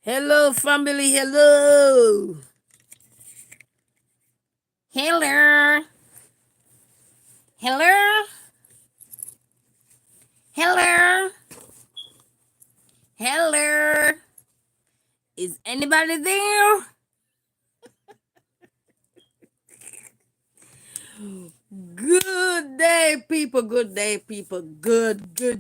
Hello, family. Hello. Hello. Hello. Hello. Hello. Is anybody there? Good day, people. Good day, people. Good day.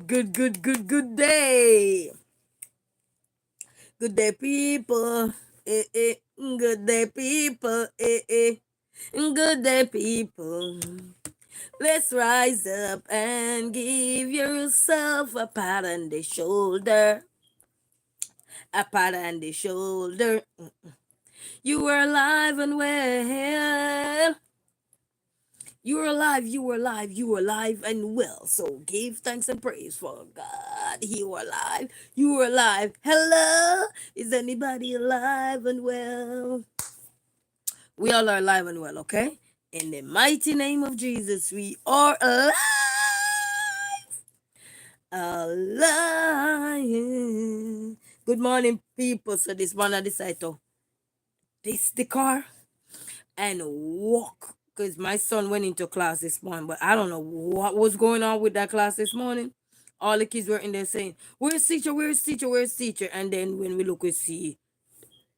Good day, people. Good day, people. Good day, people. Let's rise up and give yourself a pat on the shoulder. A pat on the shoulder. You were alive and well. You were alive, you were alive, you were alive and well. So give thanks and praise for God. You were alive, you were alive. Hello? Is anybody alive and well? We all are alive and well, okay? In the mighty name of Jesus, we are alive. Alive. Good morning, people. So this one I decided to this the car and walk because my son went into class this morning, but I don't know what was going on with that class this morning. All the kids were in there saying, "Where's teacher? Where's teacher? Where's teacher?" And then when we look, we see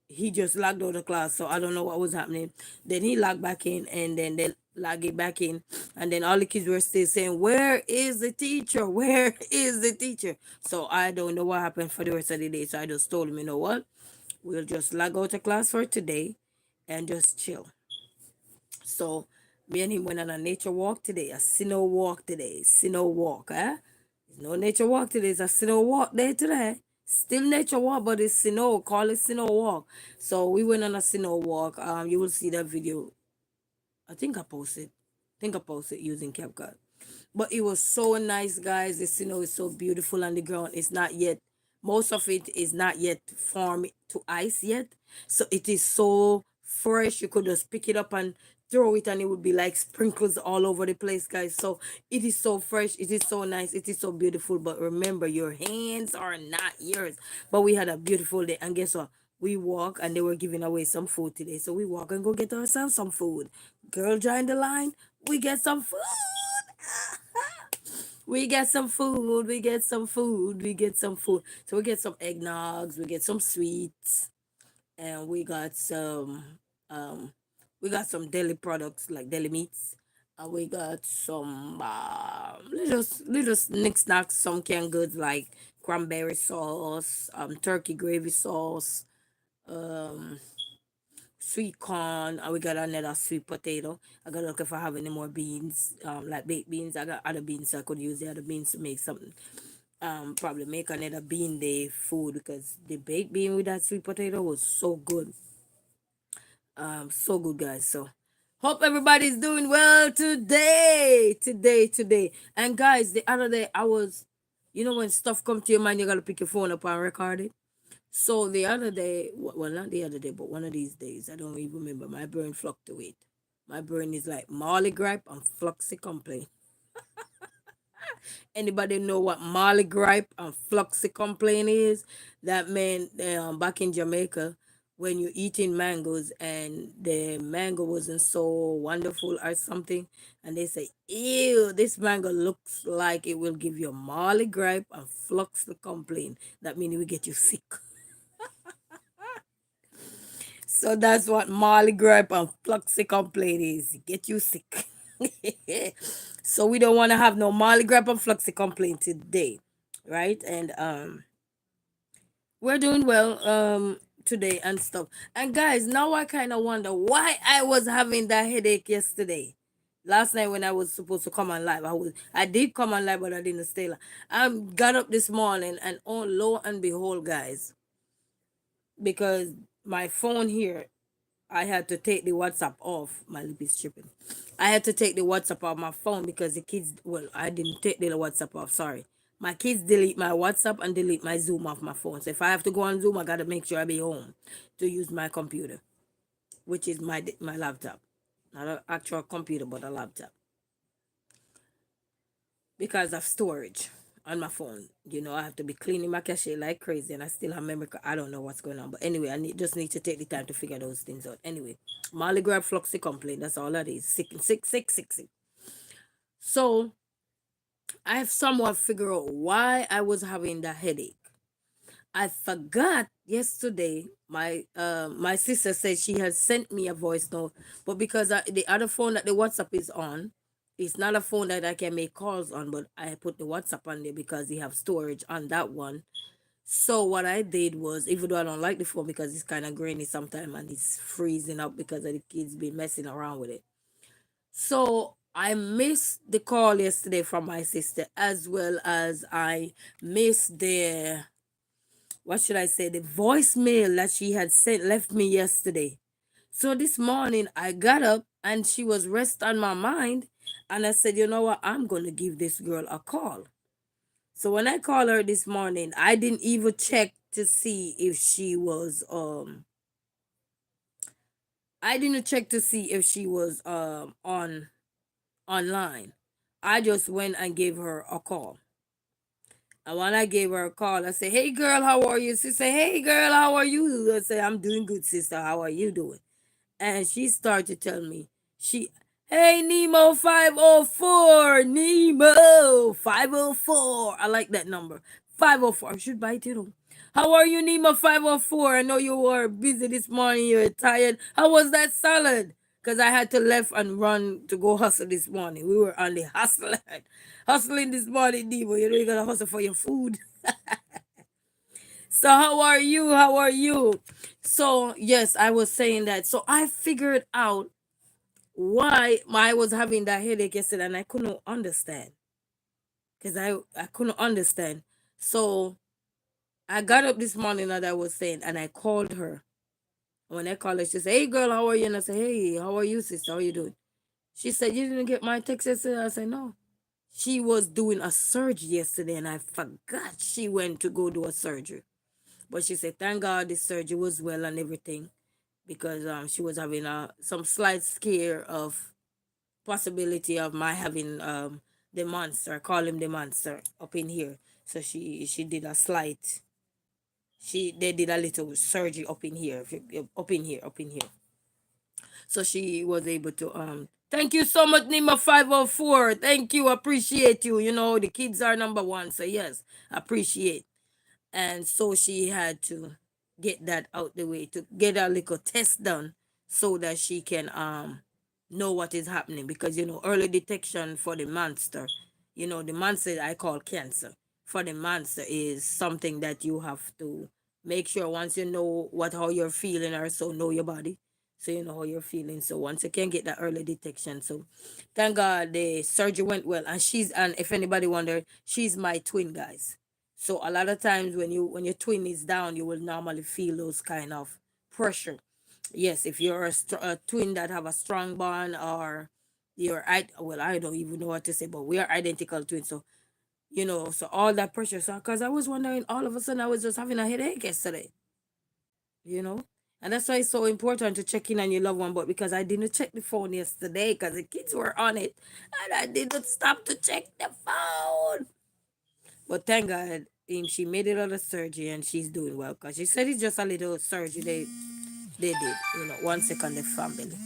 he just logged out of class. So I don't know what was happening. Then he logged back in, and then they log it back in, and then all the kids were still saying, "Where is the teacher? Where is the teacher?" So I don't know what happened for the rest of the day. So I just told him, you know what? We'll just log out of class for today and just chill. So me and him went on a nature walk today, a snow walk today, snow walk, eh? It's no nature walk today, it's a snow walk day today. Still nature walk, but it's snow, call it snow walk. So we went on a snow walk. You will see that video. I think I posted. Using CapCut. But it was so nice, guys. The snow is so beautiful on the ground. It's not yet, most of it is not yet formed to ice yet. So it is so fresh. You could just pick it up and throw it, and it would be like sprinkles all over the place, guys. So it is so fresh. It is so nice. It is so beautiful. But remember, your hands are not yours. But we had a beautiful day. And guess what? We walk and they were giving away some food today. So we walk and go get ourselves some food. Girl, join the line. We get some food. We get some food. We get some food. We get some food. So we get some eggnogs. We get some sweets, and um we got some deli products like deli meats. And we got some little knickknacks, some canned goods like cranberry sauce, turkey gravy sauce, um sweet corn, and we got another sweet potato. I got to look if I have any more beans, like baked beans. I got other beans, so I could use the other beans to make something. Probably make another bean day food because the baked bean with that sweet potato was so good. So good, guys. So hope everybody's doing well today. And guys, the other day I was, when stuff come to your mind, you gotta pick your phone up and record it. So the other day, well, not the other day, but one of these days, I don't even remember. My brain fluctuate. My brain is like Molly gripe and fluxy complaint. Anybody know what Molly gripe and fluxy complaint is? That man, back in Jamaica, when you're eating mangoes and the mango wasn't so wonderful or something, and they say, "Ew, this mango looks like it will give you Molly gripe and fluxy complaint." That means it will get you sick. So that's what Molly gripe and fluxy complaint is. Get you sick. So we don't want to have no Molly gripe and fluxy complaint today, right? And we're doing well today and stuff. And guys, now I kind of wonder why I was having that headache yesterday. Last night when I was supposed to come on live, I did come on live, but I didn't stay live. I got up this morning, and oh, lo and behold, guys, because my phone here, I had to take the WhatsApp off. My lip is tripping. I had to take the WhatsApp off my phone because the kids, well, I didn't take the WhatsApp off, sorry. My kids delete my WhatsApp and delete my Zoom off my phone. So if I have to go on Zoom, I got to make sure I be home to use my computer, which is my laptop. Not an actual computer, but a laptop. Because of storage. on my phone. I have to be cleaning my cache like crazy, and I still have memory. I don't know what's going on, but anyway, just need to take the time to figure those things out. Anyway, Molly grabbed Floxy complaint. That's all that is. Sick and sick, sick, sick, sick. So I have somewhat figured out why I was having that headache. I forgot yesterday. My sister said she had sent me a voice note, but because the other phone that the WhatsApp is on, it's not a phone that I can make calls on. But I put the WhatsApp on there because they have storage on that one. So what I did was, even though I don't like the phone because it's kind of grainy sometimes and it's freezing up because of the kids been messing around with it. So I missed the call yesterday from my sister, as well as I missed the, what should I say, the voicemail that she had sent left me yesterday. So this morning I got up and she was rest on my mind, and I said, you know what, I'm gonna give this girl a call. So when I called her this morning, I didn't even check to see if she was I didn't check to see if she was on online. I just went and gave her a call. And when I gave her a call, I said, "Hey girl, how are you?" She said, "Hey girl, how are you?" I said, "I'm doing good, sister. How are you doing?" And she started to tell me, she, "Hey Nemo 504, Nemo 504." I like that number. 504. I should bite it. How are you, Nemo 504? I know you were busy this morning. You're tired. How was that salad? Because I had to left and run to go hustle this morning. We were on the hustling this morning, Nemo. You gotta hustle for your food. So how are you? How are you? So yes, I was saying that. So I figured out why I was having that headache yesterday, and I couldn't understand because I couldn't understand. So I got up this morning, and I was saying, and I called her. When I called her, she said, "Hey girl, how are you?" And I said, "Hey, how are you, sister? How are you doing?" She said, "You didn't get my text yesterday." I said, "No." She was doing a surgery yesterday, and I forgot she went to go do a surgery. But she said, "Thank God the surgery was well and everything." Because she was having some slight scare of possibility of my having the monster, call him the monster, up in here. So she did a slight, they did a little surgery up in here, up in here. So she was able to thank you so much, Nima 504. Thank you, appreciate you. The kids are number one. So yes, appreciate. And so she had to get that out the way, to get a little test done so that she can know what is happening, because early detection for the monster, the monster I call cancer, for the monster is something that you have to make sure, once you know how you're feeling, or so know your body, so you know how you're feeling. So once you can get that early detection, so thank God the surgery went well. And if anybody wondered, she's my twin, guys. So a lot of times when your twin is down, you will normally feel those kind of pressure. Yes, if you're a twin that have a strong bond, or well, I don't even know what to say, but we are identical twins. So so all that pressure. So because I was wondering, all of a sudden I was just having a headache yesterday. You know. And that's why it's so important to check in on your loved one. But because I didn't check the phone yesterday because the kids were on it, and I didn't stop to check the phone. But thank God, she made it out of surgery and she's doing well. Because she said it's just a little surgery they did. 1 second, the family.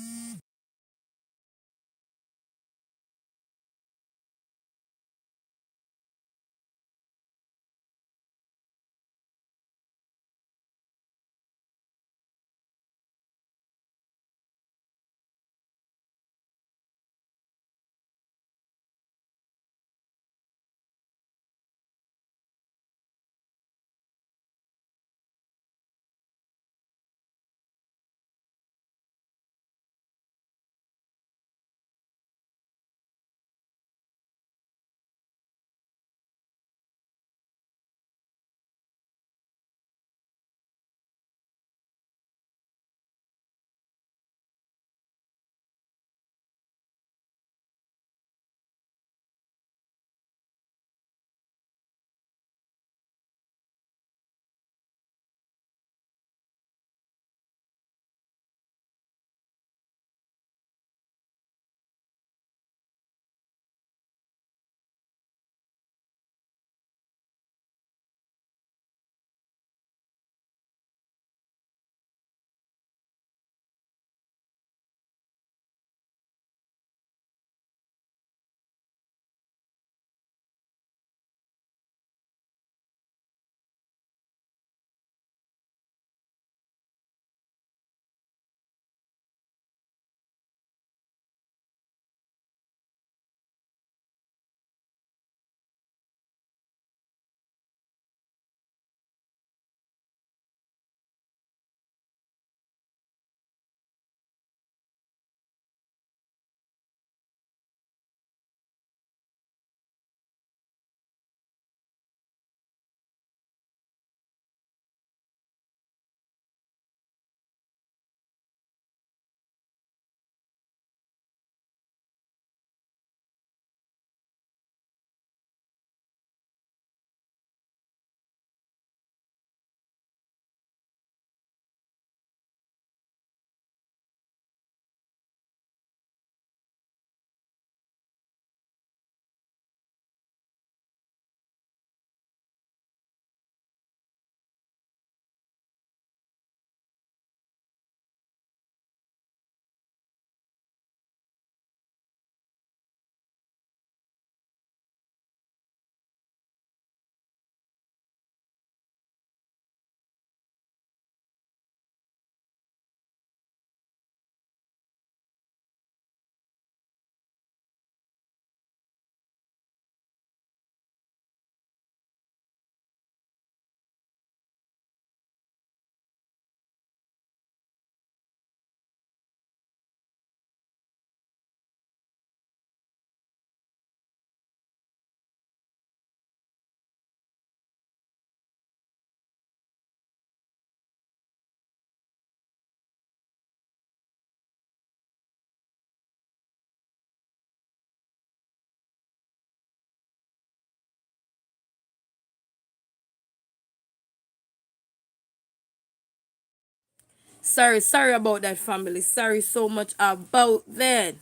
Sorry about that, family. Sorry so much about that.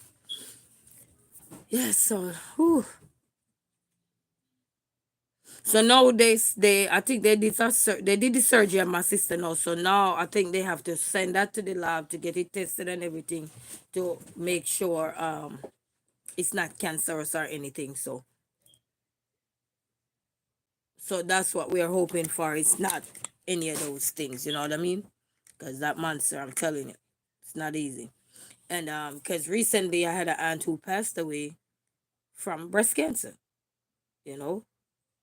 Yes, so whew. So nowadays I think they did the surgery on my sister now. So now I think they have to send that to the lab to get it tested and everything to make sure it's not cancerous or anything. So that's what we're hoping for. It's not any of those things, you know what I mean? Because that monster, I'm telling you, it's not easy. And because recently I had an aunt who passed away from breast cancer, you know,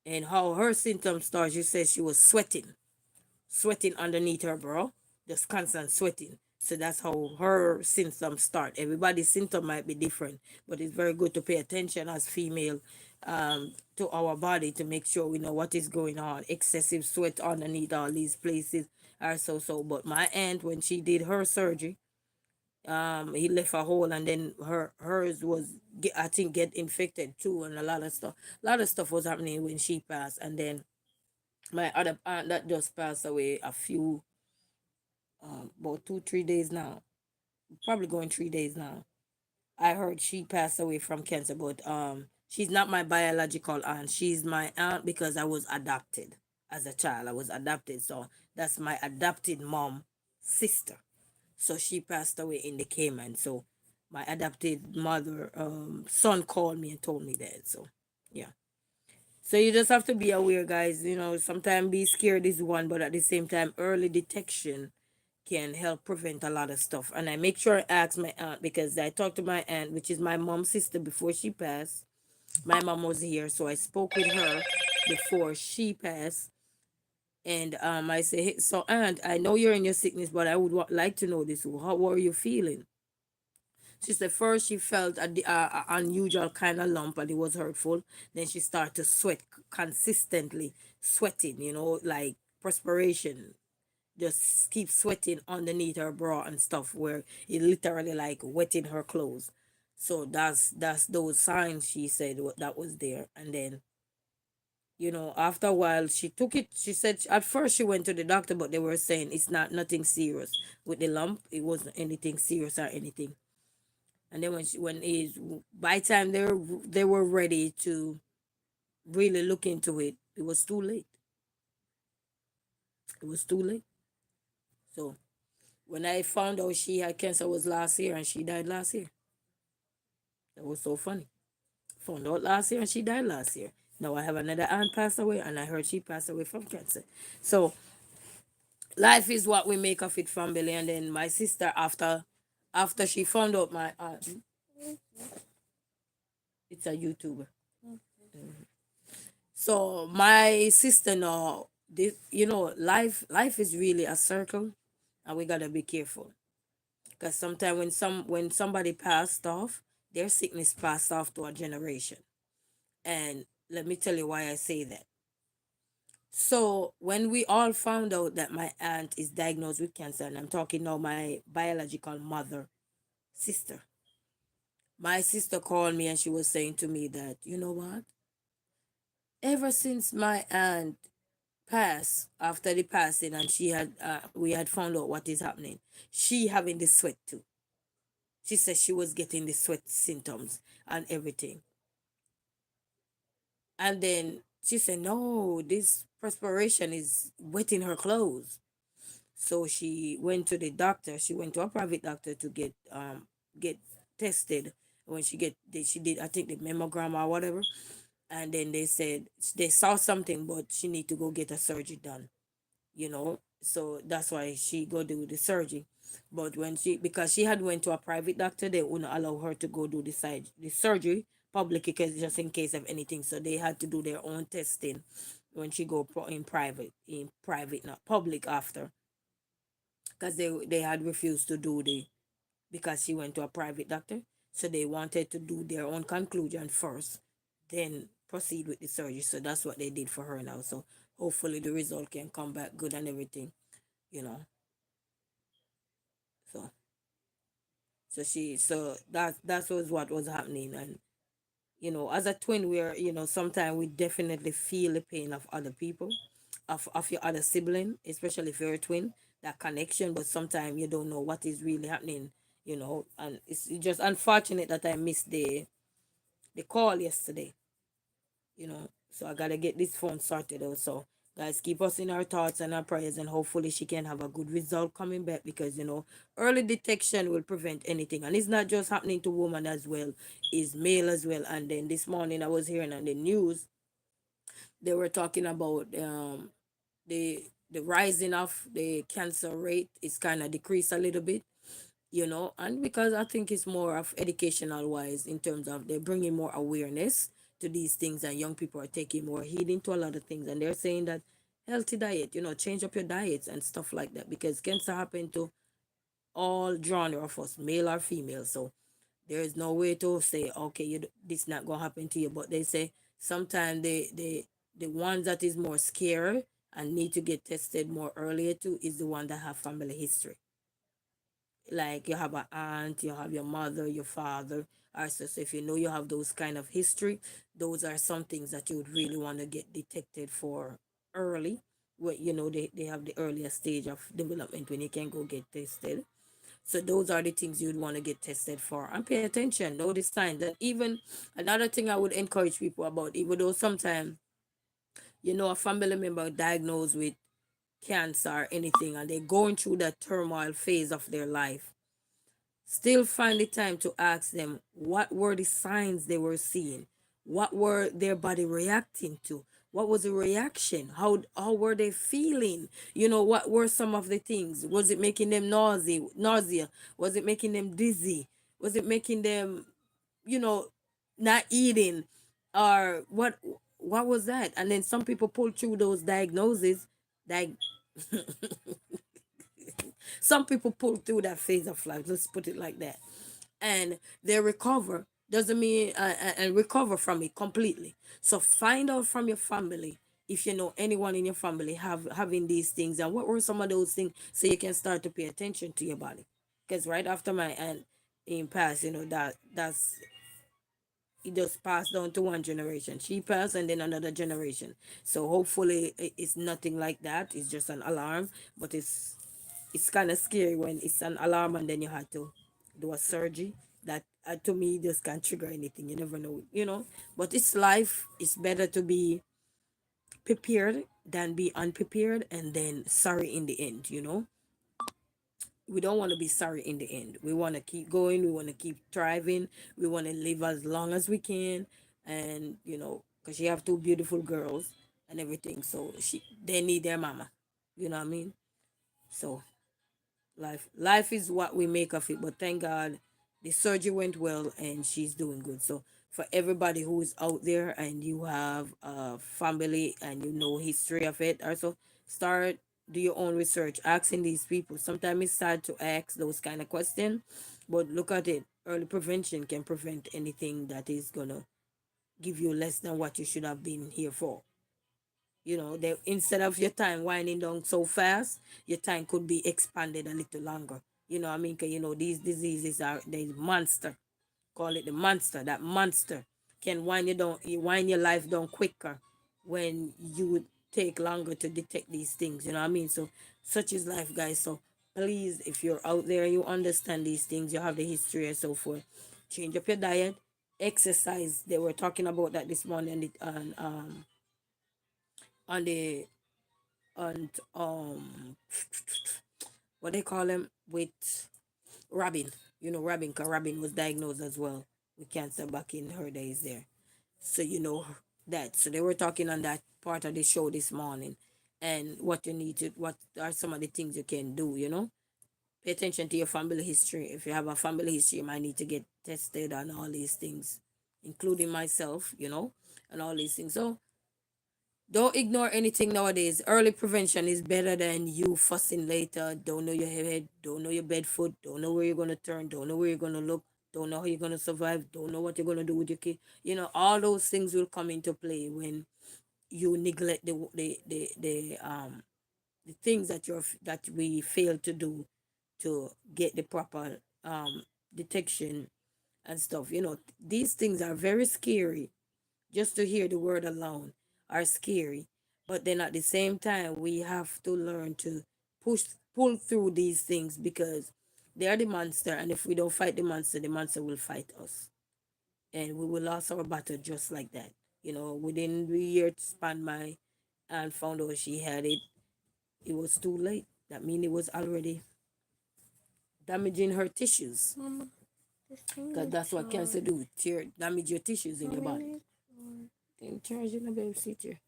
and how her symptoms started. She said she was sweating underneath her brow, just constant sweating. So that's how her symptoms start. Everybody's symptom might be different, but it's very good to pay attention as female to our body to make sure we know what is going on. Excessive sweat underneath all these places are so. But my aunt, when she did her surgery, he left a hole, and then hers was I think get infected too, and a lot of stuff was happening when she passed. And then my other aunt that just passed away a few about 2 3 days now, probably going 3 days now. I heard she passed away from cancer, but she's not my biological aunt. She's my aunt because I was adopted as a child. I was adopted, so that's my adopted mom sister. So she passed away in the Cayman. So my adopted mother son called me and told me that. So yeah. So you just have to be aware, guys. Sometimes be scared is one, but at the same time, early detection can help prevent a lot of stuff. And I make sure I ask my aunt, because I talked to my aunt, which is my mom's sister, before she passed. My mom was here, so I spoke with her before she passed. And I say, hey, so aunt, I know you're in your sickness, but I would like to know this. How were you feeling? She said first she felt a unusual kind of lump and it was hurtful. Then she started to sweat consistently, sweating, like perspiration. Just keep sweating underneath her bra and stuff, where it literally like wetting her clothes. So that's those signs she said that was there. And then after a while she took it. She said at first she went to the doctor, but they were saying it's not nothing serious with the lump. It wasn't anything serious or anything. And then when it by the time they were ready to really look into it, it was too late. It was too late. So when I found out she had cancer was last year, and she died last year. That was so funny. Found out last year and she died last year. Now I have another aunt passed away, and I heard she passed away from cancer. So life is what we make of it, family. And then my sister, after she found out my aunt, it's a YouTuber. So my sister now, life is really a circle, and we gotta be careful. Because sometimes when somebody passed off, their sickness passed off to a generation. And let me tell you why I say that. So when we all found out that my aunt is diagnosed with cancer, and I'm talking now my biological mother, sister, my sister called me and she was saying to me that, you know what? Ever since my aunt passed, after the passing, and we had found out what is happening, she having the sweat too. She said she was getting the sweat symptoms and everything. And then she said, no, this perspiration is wetting her clothes. So she went to the doctor. She went to a private doctor to get tested. When she did, I think, the mammogram or whatever. And then they said they saw something, but she need to go get a surgery done. So that's why she go do the surgery. But when because she had went to a private doctor, they wouldn't allow her to go do the surgery public, because just in case of anything. So they had to do their own testing when she go in private, not public, after, because they had refused to do the because she went to a private doctor. So they wanted to do their own conclusion first, then proceed with the surgery. So that's what they did for her now. So hopefully the result can come back good and everything, you know. So that was what was happening. And as a twin, we're sometimes we definitely feel the pain of other people, of your other sibling, especially if you're a twin. that connection, but sometimes you don't know what is really happening, and it's just unfortunate that I missed the call yesterday, so I gotta get this phone sorted out. So guys, keep us in our thoughts and our prayers, and hopefully she can have a good result coming back, because early detection will prevent anything, and it's not just happening to women as well, it's male as well. And then this morning I was hearing on the news, they were talking about the the rising of the cancer rate is kind of decreased a little bit, and because I think it's more of educational wise, in terms of they're bringing more awareness to these things, and young people are taking more heed into a lot of things, and they're saying that healthy diet, change up your diets and stuff like that, because cancer happen to all genre of us, male or female. So there is no way to say, okay, this not gonna happen to you, but they say sometimes the ones that is more scared and need to get tested more earlier too is the one that have family history, like you have an aunt, you have your mother, your father, or so if you know you have those kind of history, those are some things that you would really want to get detected for early, where they have the earlier stage of development when you can go get tested. So those are the things you'd want to get tested for, and pay attention, know the signs. And even another thing I would encourage people about, even though sometimes a family member diagnosed with cancer or anything, and they're going through that turmoil phase of their life, still find the time to ask them what were the signs they were seeing, what were their body reacting to, what was the reaction, how were they feeling, what were some of the things, was it making them nausea, was it making them dizzy, was it making them you know not eating, or what was that. And then some people pull through those diagnoses, like some people pull through that phase of life, let's put it like that, and they recover. Doesn't mean and recover from it completely. So find out from your family, if you know anyone in your family having these things, and what were some of those things, so you can start to pay attention to your body. Because right after my aunt in past, that's it just passed down to one generation. She passed, and then another generation. So hopefully it's nothing like that. It's just an alarm, but it's kind of scary when it's an alarm and then you had to do a surgery. That to me just can't trigger anything. You never know. But it's life. It's better to be prepared than be unprepared and then sorry in the end. We don't want to be sorry in the end. We want to keep going. We want to keep thriving. We want to live as long as we can. And because you have two beautiful girls and everything, so they need their mama. You know what I mean? So life is what we make of it. But thank God the surgery went well and she's doing good. So for everybody who is out there and you have a family and you know history of it, also start do your own research, asking these people. Sometimes it's sad to ask those kind of questions, but look at it. Early prevention can prevent anything that is gonna give you less than what you should have been here for. They, instead of your time winding down so fast, your time could be expanded a little longer. You know what I mean? Because these diseases are the monster. Call it the monster. That monster can wind you down, you wind your life down quicker when you would take longer to detect these things. You know what I mean? So such is life, guys. So please, if you're out there, you understand these things, you have the history and so forth. Change up your diet, exercise. They were talking about that this morning on the and what they call him with Robin. Robin, because Robin was diagnosed as well with cancer back in her days there. So that. So they were talking on that part of the show this morning, and what are some of the things you can do. Pay attention to your family history. If you have a family history, you might need to get tested on all these things, including myself. And all these things. So don't ignore anything nowadays. Early prevention is better than you fussing later. Don't know your head, don't know your bed foot, don't know where you're gonna turn, don't know where you're gonna look, don't know how you're gonna survive, don't know what you're gonna do with your kid. All those things will come into play when you neglect the things that we fail to do to get the proper detection and stuff. These things are very scary. Just to hear the word alone are scary. But then at the same time, we have to learn to push pull through these things because they are the monster, and if we don't fight the monster will fight us, and we will lose our battle just like that. Within the year span, my aunt found out she had it. It was too late. That means it was already damaging her tissues. Mama, this thing Because is that's what cancer charged. do. Damage your tissues in your Mommy, body. it's charged. Then charge in the baby sit here.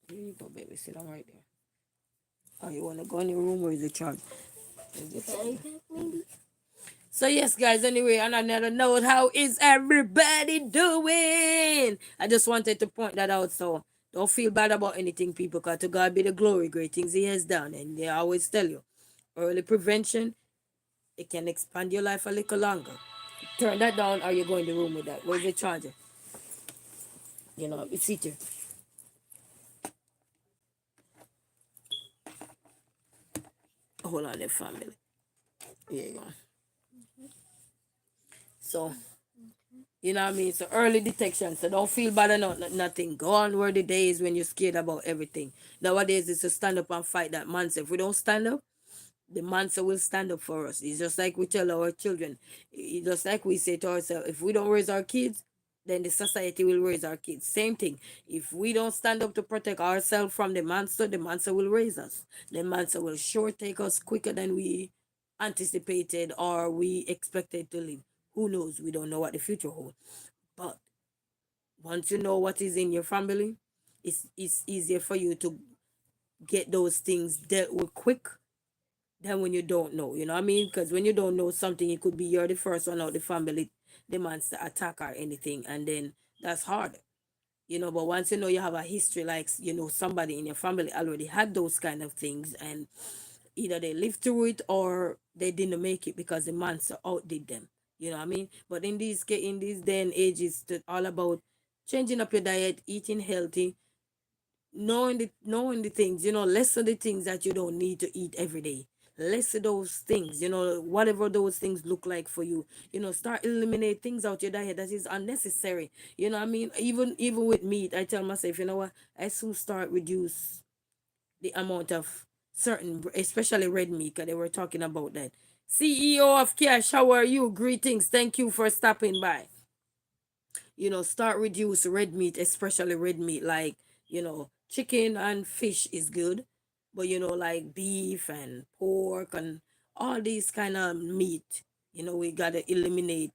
Here you go, baby. Sit down right there. Oh, you want to go in your room or is it charged? Is it charged? iPad, maybe? So yes, guys. Anyway, on another note, how is everybody doing? I just wanted to point that out. So don't feel bad about anything, people. Because to God be the glory, great things He has done, and they always tell you, early prevention, it can expand your life a little longer. Turn that down, or you go in the room with that. Where's the charger? It's here. Hold on, there, family. Here you go. So, you know what I mean? So early detection. So don't feel bad about nothing. Go on where the days when you're scared about everything. Nowadays it's to stand up and fight that monster. If we don't stand up, the monster will stand up for us. It's just like we tell our children. It's just like we say to ourselves, if we don't raise our kids, then the society will raise our kids. Same thing. If we don't stand up to protect ourselves from the monster will raise us. The monster will sure take us quicker than we anticipated or we expected to live. Who knows? We don't know what the future holds. But once you know what is in your family, it's easier for you to get those things dealt with quick than when you don't know. You know what I mean? Because when you don't know something, it could be you're the first one out the family demands to attack or anything, and then that's hard. But once you know you have a history, like somebody in your family already had those kind of things, and either they lived through it or they didn't make it because the monster outdid them. You know what I mean? But in this day and age, it's all about changing up your diet, eating healthy, knowing the things, less of the things that you don't need to eat every day. Less of those things, whatever those things look like for you. Start eliminate things out your diet that is unnecessary. You know what I mean? Even with meat, I tell myself, you know what, I soon start reduce the amount of certain, especially red meat, because they were talking about that. CEO of Cash, how are you? Greetings. Thank you for stopping by. Start reduce red meat, especially red meat, like, chicken and fish is good, but like beef and pork and all these kind of meat, we gotta eliminate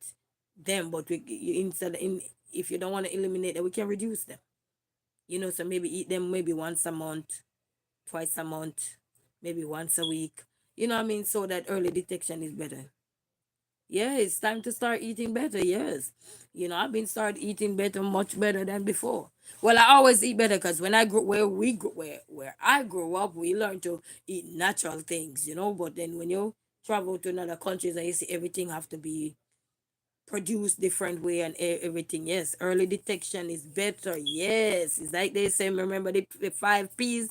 them. But instead, if you don't want to eliminate them, we can reduce them. So maybe eat them maybe once a month, twice a month, maybe once a week. You know what I mean? So that early detection is better. Yeah, it's time to start eating better. Yes. I've been start eating better, much better than before. Well, I always eat better because when I grew where I grew up, we learned to eat natural things, But then when you travel to another countries and you see everything have to be produced different way and everything. Yes, early detection is better. Yes, it's like they say. Remember the 5 P's.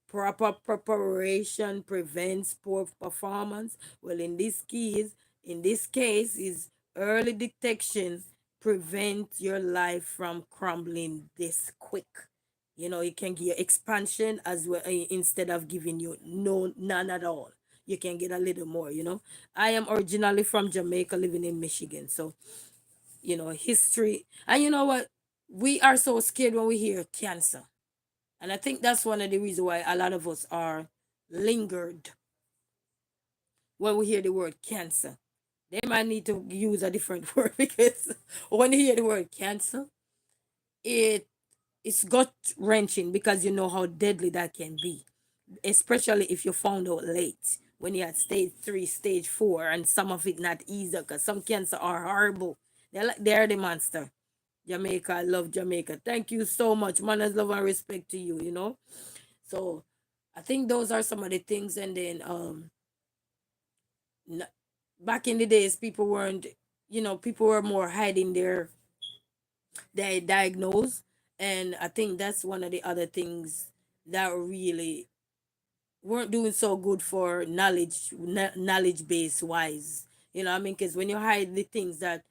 Proper preparation prevents poor performance. Well, in this case, is early detection prevent your life from crumbling this quick. It can give you expansion as well, instead of giving you none at all. You can get a little more. I am originally from Jamaica, living in Michigan, so history. And you know what? We are so scared when we hear cancer. And I think that's one of the reasons why a lot of us are lingered when we hear the word cancer. They might need to use a different word because when you hear the word cancer, it it's gut wrenching because you know how deadly that can be, especially if you found out late when you're at stage 3, stage 4, and some of it not easy because some cancer are horrible. They're the monster. Jamaica, I love Jamaica. Thank you so much. Manners, love, and respect to you. So I think those are some of the things. And then n- back in the days, people weren't, people were more hiding their diagnose, and I think that's one of the other things that really weren't doing so good for knowledge base wise. What I mean? Because when you hide the things that,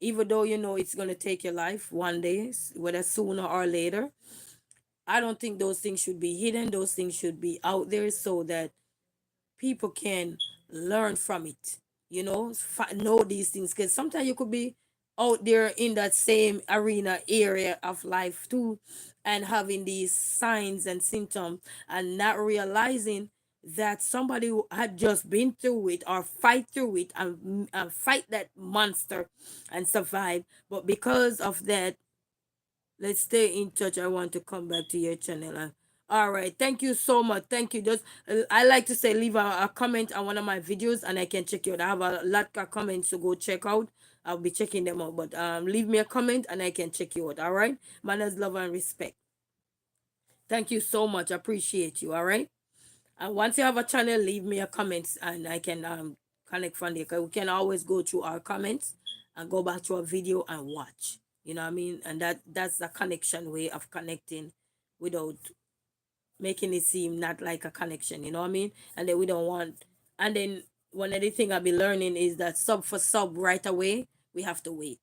even though it's gonna take your life one day, whether sooner or later, I don't think those things should be hidden. Those things should be out there so that people can learn from it, know these things, because sometimes you could be out there in that same arena area of life too, and having these signs and symptoms and not realizing that somebody who had just been through it or fight through it and fight that monster and survive. But because of that, let's stay in touch. I want to come back to your channel. All right. Thank you so much. Thank you. Just I like to say leave a comment on one of my videos and I can check you out. I have a lot of comments to go check out. I'll be checking them out. But leave me a comment and I can check you out. All right. Manners, love, and respect. Thank you so much. I appreciate you. All right. And once you have a channel, leave me a comment and I can connect from there. 'Cause we can always go through our comments and go back to a video and watch. You know what I mean? And that's the connection way of connecting without making it seem not like a connection. You know what I mean? And then we don't want. And then one of the thing I've been learning is that sub for sub right away, we have to wait.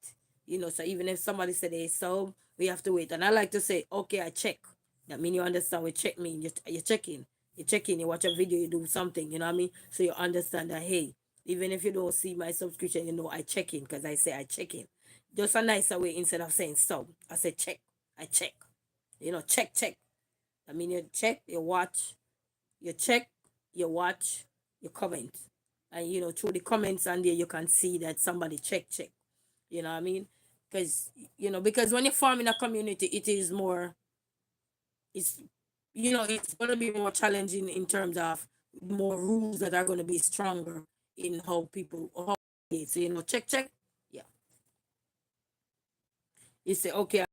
So even if somebody said they sub, we have to wait. And I like to say, okay, I check. That mean you understand. We check me. You're checking. You check in. You watch a video. You do something. You know what I mean? So you understand that, hey, even if you don't see my subscription, I check in because I say I check in. Just a nicer way instead of saying sub. I say check. I check. Check, check. I mean, you check, you watch, you check, you watch, you comment. And, through the comments on there, you can see that somebody check. You know what I mean? Because when you form in a community, it is more, it's, it's going to be more challenging in terms of more rules that are going to be stronger in how people, so, check. Yeah. You say, okay,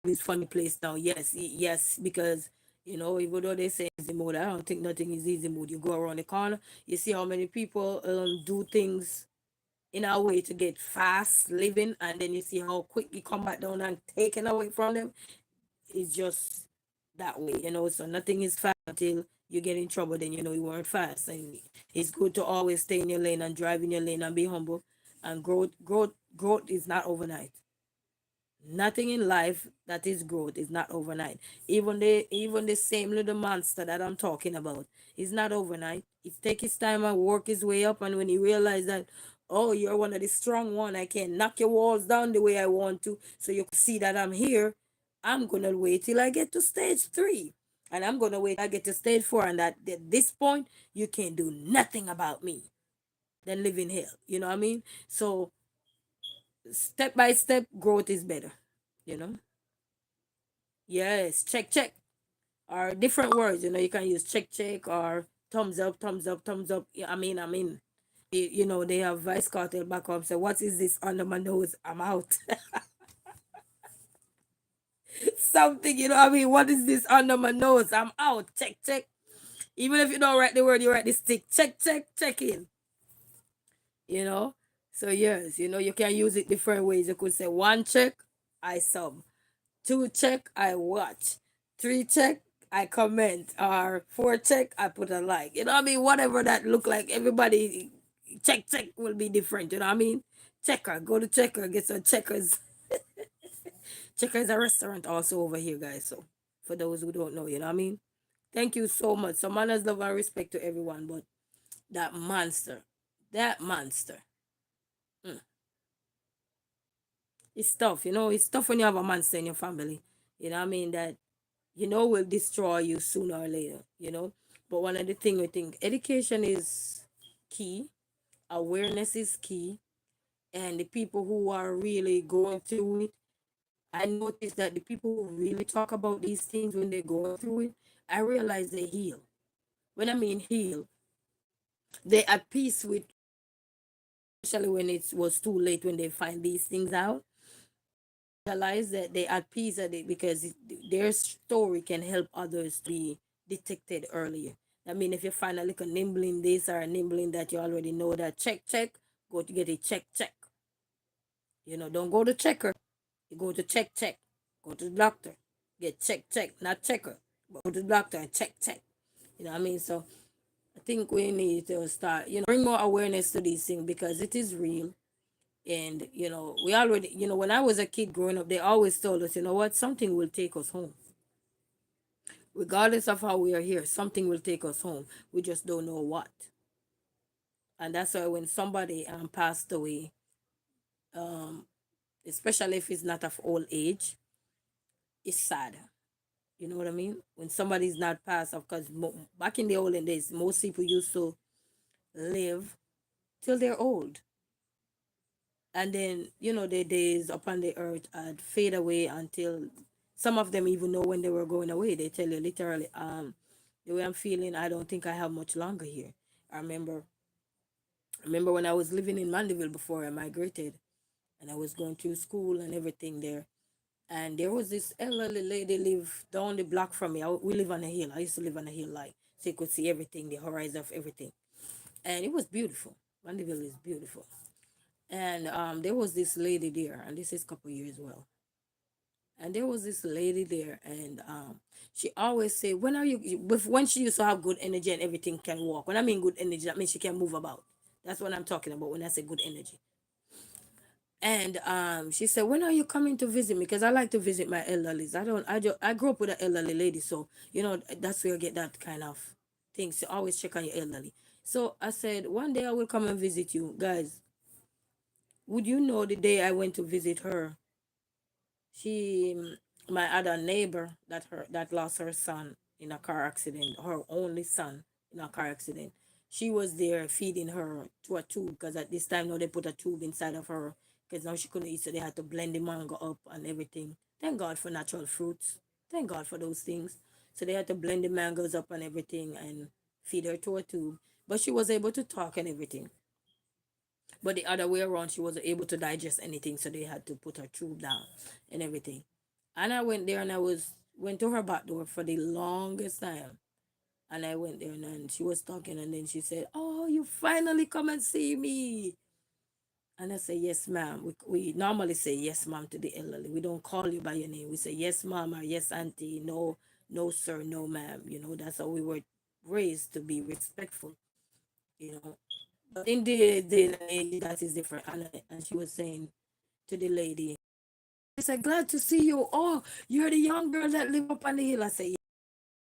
this funny place now. Yes, yes, because even though they say easy mode, I don't think nothing is easy mode. You go around the corner, you see how many people do things in a way to get fast living, and then you see how quick you come back down and taken away from them. It's just that way, So nothing is fast until you get in trouble. Then you weren't fast, and it's good to always stay in your lane and drive in your lane and be humble. And growth is not overnight. Nothing in life that is growth is not overnight. Even the same little monster that I'm talking about is not overnight. It takes his time and work his way up. And when he realize that, oh, you're one of the strong one, I can knock your walls down the way I want to, so you can see that I'm here. I'm gonna wait till I get to stage 3, and I'm gonna wait till I get to stage 4, and at this point you can't do nothing about me. Then live in hell. You know what I mean? So step by step, growth is better. You know. Yes, check, or different words. You can use check, or thumbs up, thumbs up, thumbs up. Yeah, I mean. They have Vice Cartel back up. So what is this under my nose? I'm out. Something, I mean, what is this under my nose? I'm out. Check. Even if you don't write the word, you write the stick. Check in. You know. So yes, you can use it different ways. You could say 1 check, I sub. 2 check, I watch. 3 check, I comment. Or 4 check, I put a like. You know what I mean? Whatever that look like, everybody check will be different. You know what I mean? Checker, go to Checker, get some Checkers. Checker is a restaurant also over here, guys. So for those who don't know, you know what I mean? Thank you so much. So manners, love, and respect to everyone. But that monster, mm, it's tough. It's tough when you have a monster in your family. You know what I mean? That will destroy you sooner or later. But one of the things we think education is key, awareness is key, and the people who are really going through it, I notice that the people who really talk about these things when they're going through it, I realize they heal. When I mean heal, they at peace with, especially when it was too late when they find these things out. Realize that they at peace at it because their story can help others to be detected earlier. I mean, if you find a little nimbling this or a nimbling that, you already know that check, go to get a check. Don't go to checker. You go to check. Go to the doctor. Get check, not checker. But go to the doctor and check. You know what I mean? So I think we need to start, bring more awareness to these things because it is real. And, we already, when I was a kid growing up, they always told us, you know what, something will take us home. Regardless of how we are here, something will take us home. We just don't know what. And that's why when somebody passed away, um, especially if it's not of old age, it's sad. You know what I mean? When somebody's not passed, of course, back in the olden days, most people used to live till they're old. And then, their days upon the earth had fade away until some of them even know when they were going away. They tell you literally, the way I'm feeling, I don't think I have much longer here. I remember when I was living in Mandeville before I migrated, and I was going through school and everything there. And there was this elderly lady live down the block from me. We live on a hill. I used to live on a hill, like, so you could see everything, the horizon of everything. And it was beautiful. Mandeville is beautiful. And there was this lady there, and this is a couple years well. And there was this lady there, and she always say, "When are you?" When she used to have good energy and everything can walk. When I mean good energy, that means she can move about. That's what I'm talking about when I say good energy. And she said, "When are you coming to visit me? Because I like to visit my elderlies. I grew up with an elderly lady, so that's where you get that kind of things. You always check on your elderly." So I said, "One day I will come and visit you, guys." Would you know the day I went to visit her? She, my other neighbor that lost her son in a car accident, her only son in a car accident. She was there feeding her to a tube because at this time now they put a tube inside of her because now she couldn't eat, so they had to blend the mango up and everything. Thank God for natural fruits. Thank God for those things. So they had to blend the mangoes up and everything and feed her to a tube. But she was able to talk and everything. But the other way around, she wasn't able to digest anything, so they had to put her tube down and everything. And I went there and went to her back door for the longest time. And I went there and she was talking and then she said, "Oh, you finally come and see me." And I said, "Yes, ma'am." We normally say yes, ma'am, to the elderly. We don't call you by your name. We say yes, ma'am, or yes, auntie. No, no, sir, no, ma'am. That's how we were raised, to be respectful. You know, but in the day and age, that is different. And she was saying to the lady, she said, "Glad to see you. Oh, you're the young girl that live up on the hill." I said, "Yeah."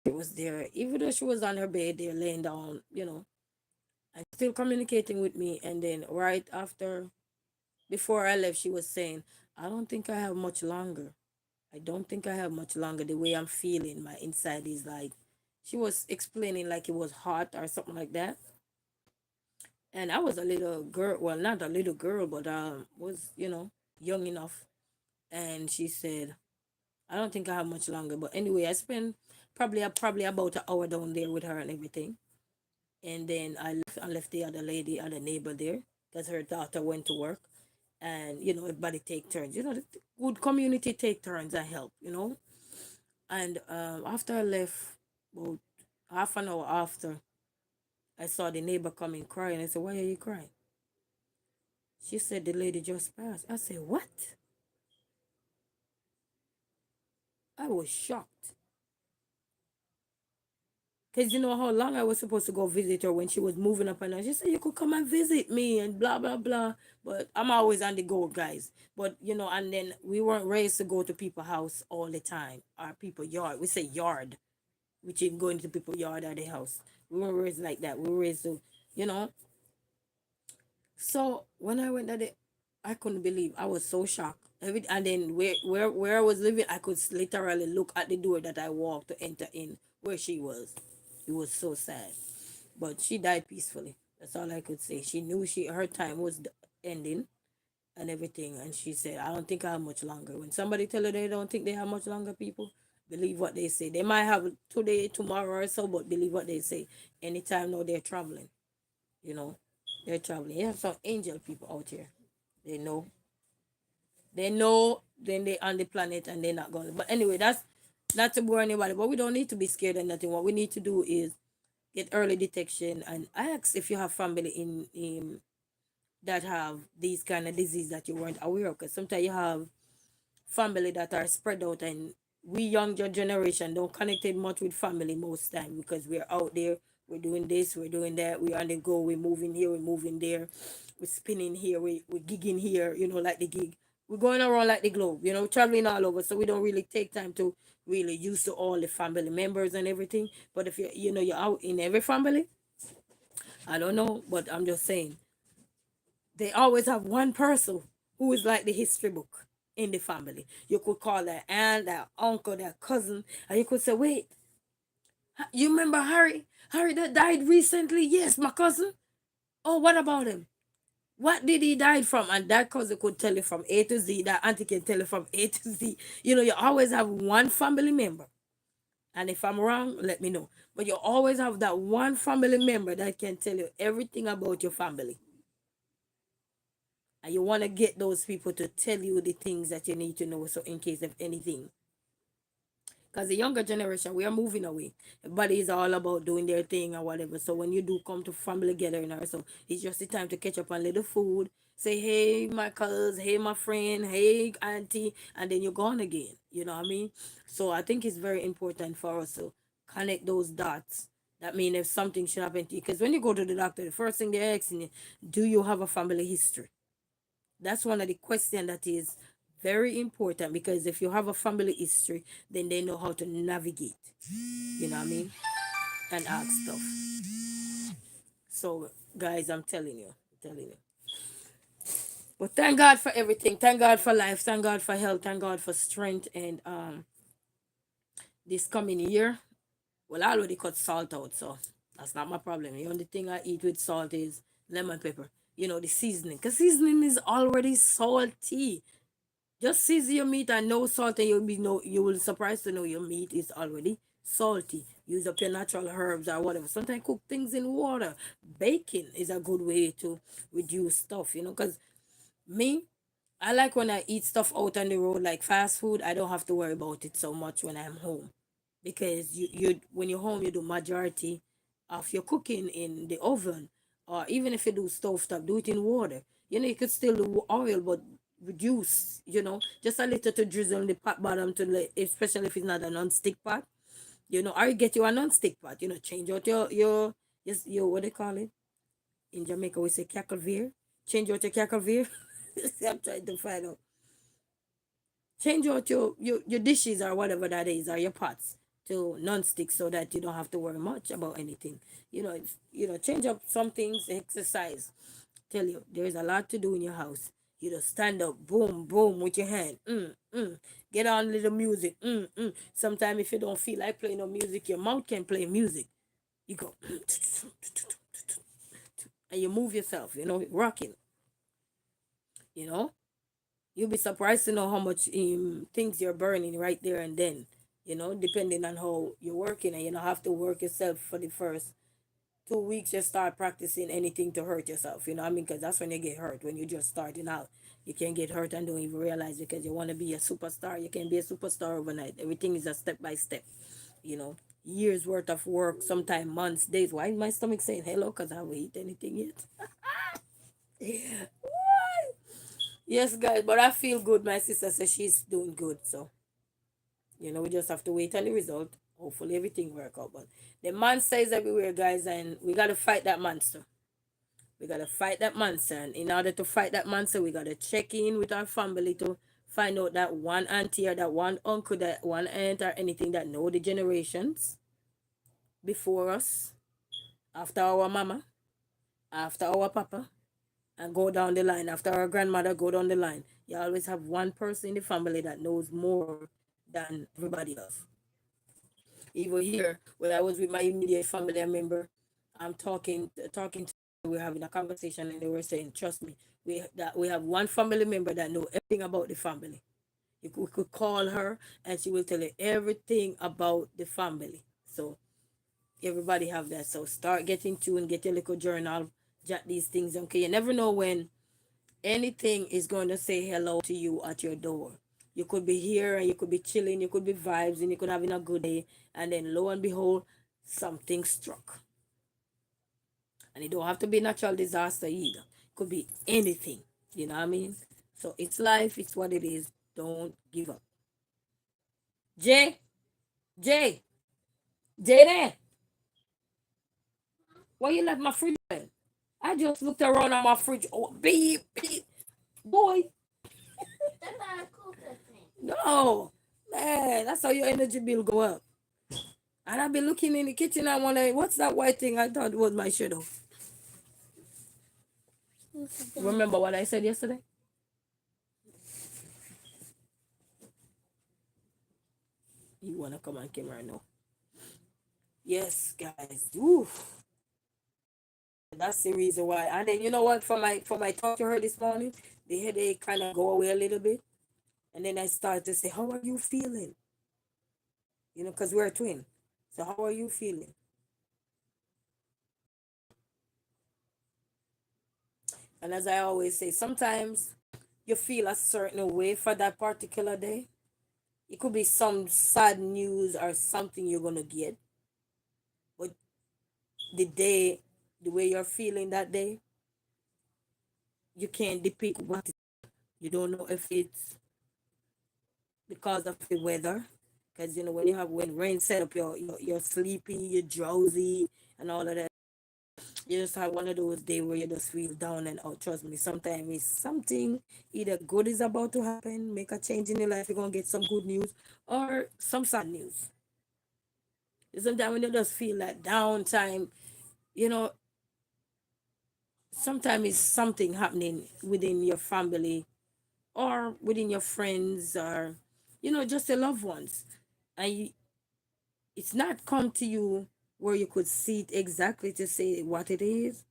She was there, even though she was on her bed there laying down, and still communicating with me. And then right after, before I left, she was saying, "I don't think I have much longer. I don't think I have much longer. The way I'm feeling, my inside is like," she was explaining like it was hot or something like that. And I was a little girl, well, not a little girl, but was young enough. And she said, "I don't think I have much longer." But anyway, I spent probably about an hour down there with her and everything. And then I left the other lady, other neighbor there, because her daughter went to work. And everybody take turns. The good community take turns and help. And after I left, about half an hour after, I saw the neighbor coming crying. I said, "Why are you crying?" She said, "The lady just passed." I said, "What?" I was shocked. Because you know how long I was supposed to go visit her when she was moving up and down. She said, "You could come and visit me," and blah, blah, blah. But I'm always on the go, guys. But, and then we weren't raised to go to people's house all the time, or people yard. We say yard, which is going to people's yard or the house. We weren't raised like that. We were raised to, you know. So when I went at it, I couldn't believe. I was so shocked. And then where I was living, I could literally look at the door that I walked to enter in where she was. It was so sad. But she died peacefully. That's all I could say. She knew her time was ending and everything. And she said, "I don't think I have much longer." When somebody tell her they don't think they have much longer, people believe what they say. They might have today, tomorrow or so, but believe what they say. Anytime now they're traveling, you know, they're traveling. You have some angel people out here. They know. They know then they on the planet and they're not going. But anyway, that's not to bore anybody. But we don't need to be scared of nothing. What we need to do is get early detection and ask if you have family in that have these kind of disease that you weren't aware of. Because sometimes you have family that are spread out, and we younger generation don't connect it much with family most time because we're out there, we're doing this, we're doing that, we're on the go, we're moving here, we're moving there, we're spinning here, we're gigging here, like the gig. We're going around like the globe, traveling all over, so we don't really take time to really used to all the family members and everything. But if you're out in every family, I don't know, but I'm just saying they always have one person who is like the history book in the family. You could call that aunt, that uncle, that cousin, and you could say, wait, you remember Harry? Harry that died recently? Yes, my cousin. Oh, what about him? What did he die from? And that cousin could tell you from A to Z. That auntie can tell you from A to Z. You always have one family member. And if I'm wrong, let me know. But you always have that one family member that can tell you everything about your family. And you want to get those people to tell you the things that you need to know. So in case of anything. Because the younger generation, we are moving away. Everybody is all about doing their thing or whatever. So when you do come to family gathering or so, it's just the time to catch up on little food. Say, hey, my cousin, hey, my friend, hey, auntie, and then you're gone again. You know what I mean? So I think it's very important for us to connect those dots. That means if something should happen to you, because when you go to the doctor, the first thing they're asking you, do you have a family history? That's one of the questions that is very important, because if you have a family history, then they know how to navigate. You know what I mean? And ask stuff. So, guys, I'm telling you, But thank God for everything. Thank God for life. Thank God for health. Thank God for strength. And this coming year, well, I already cut salt out, so that's not my problem. The only thing I eat with salt is lemon pepper. The seasoning, because seasoning is already salty. Just season your meat and no salt, and you will surprised to know your meat is already salty. Use up your natural herbs or whatever. Sometimes cook things in water. Baking is a good way to reduce stuff, because me, I like when I eat stuff out on the road, like fast food. I don't have to worry about it so much when I'm home, because you when you're home, you do majority of your cooking in the oven, or even if you do stove top, do it in water. You could still do oil, but reduce. Just a little to drizzle on the pot bottom, especially if it's not a non-stick pot. Or you get you a non-stick pot. Change out your what they call it in Jamaica. We say cackleveer. Change out your cackleveer. I'm trying to find out. Change out your dishes or whatever that is, or your pots, to non-stick, so that you don't have to worry much about anything. Change up some things, exercise. Tell you, there's a lot to do in your house. You just stand up, boom, boom, with your hand. Get on little music. Sometimes if you don't feel like playing no music, your mouth can play music. You go and you move yourself, rocking. You know, you'll be surprised to know how much things you're burning right there and then. Depending on how you're working, and you don't have to work yourself for the first 2 weeks. Just start practicing anything to hurt yourself. You know what I mean? Because that's when you get hurt, when you're just starting out. You can get hurt and don't even realize, because you want to be a superstar. You can be a superstar overnight. Everything is a step by step. Years worth of work, sometimes months, days. Why is my stomach saying hello? Because I haven't eaten anything yet. Yes, guys, but I feel good. My sister says she's doing good. So, we just have to wait on the result. Hopefully everything work out. But the monster is everywhere, guys, and we got to fight that monster. We got to fight that monster. And in order to fight that monster, we got to check in with our family to find out that one auntie or that one uncle, that one aunt or anything that know the generations before us, after our mama, after our papa, and go down the line. After our grandmother, go down the line. You always have one person in the family that knows more than everybody else. Even here, when I was with my immediate family member, I'm talking to, we're having a conversation, and they were saying, trust me, we have one family member that know everything about the family. We could call her, and she will tell you everything about the family. So everybody have that. So start getting tuned, get your little journal, jot these things. Okay, you never know when anything is going to say hello to you at your door. You could be here and you could be chilling, you could be vibes, and you could having a good day, and then lo and behold, something struck. And it don't have to be natural disaster either. It could be anything. You know what I mean? So it's life, it's what it is. Don't give up. Jay, Jay, Jay there. Why you left my fridge open? I just looked around on my fridge. Oh, beep, beep. Boy. No. Man, that's how your energy bill go up. And I've been looking in the kitchen. I wonder what's that white thing? I thought it was my shadow. Remember what I said yesterday? You wanna come on camera now? Yes, guys. Oof. That's the reason why. And then you know what? For my talk to her this morning, the headache kind of go away a little bit. And then I start to say, "How are you feeling?" You know, because we're a twin. So how are you feeling? And as I always say, sometimes you feel a certain way for that particular day. It could be some sad news or something you're gonna get, but the day, the way you're feeling that day, you can't depict what it, you don't know if it's because of the weather. Because you know when rain set up, you're sleepy, you're drowsy, and all of that. You just have one of those days where you just feel down and out. Trust me, sometimes it's something either good is about to happen, make a change in your life, you're gonna get some good news, or some sad news. Sometimes when you just feel that downtime, you know, sometimes it's something happening within your family or within your friends or just your loved ones. And it's not come to you where you could see it exactly to say what it is,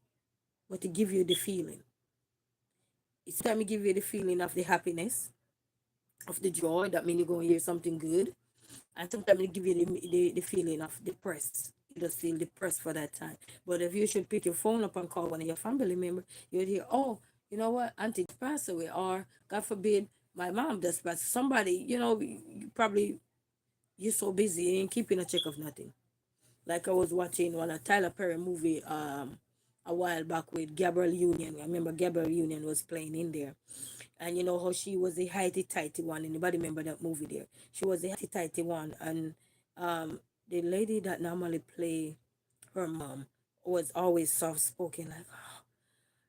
but to give you the feeling. It's time to give you the feeling of the happiness, of the joy. That means you're going to hear something good. And sometimes it give you the feeling of depressed. You just feel depressed for that time. But if you should pick your phone up and call one of your family members, you'd hear, oh, you know what, auntie just passed away, or God forbid, my mom just passed. Somebody, you probably you're so busy, you ain't keeping a check of nothing. Like I was watching one of Tyler Perry movie a while back with Gabrielle Union. I remember Gabrielle Union was playing in there. And you know how she was the heighty tighty one. Anybody remember that movie there? She was the heighty tighty one. And the lady that normally play her mom was always soft spoken, like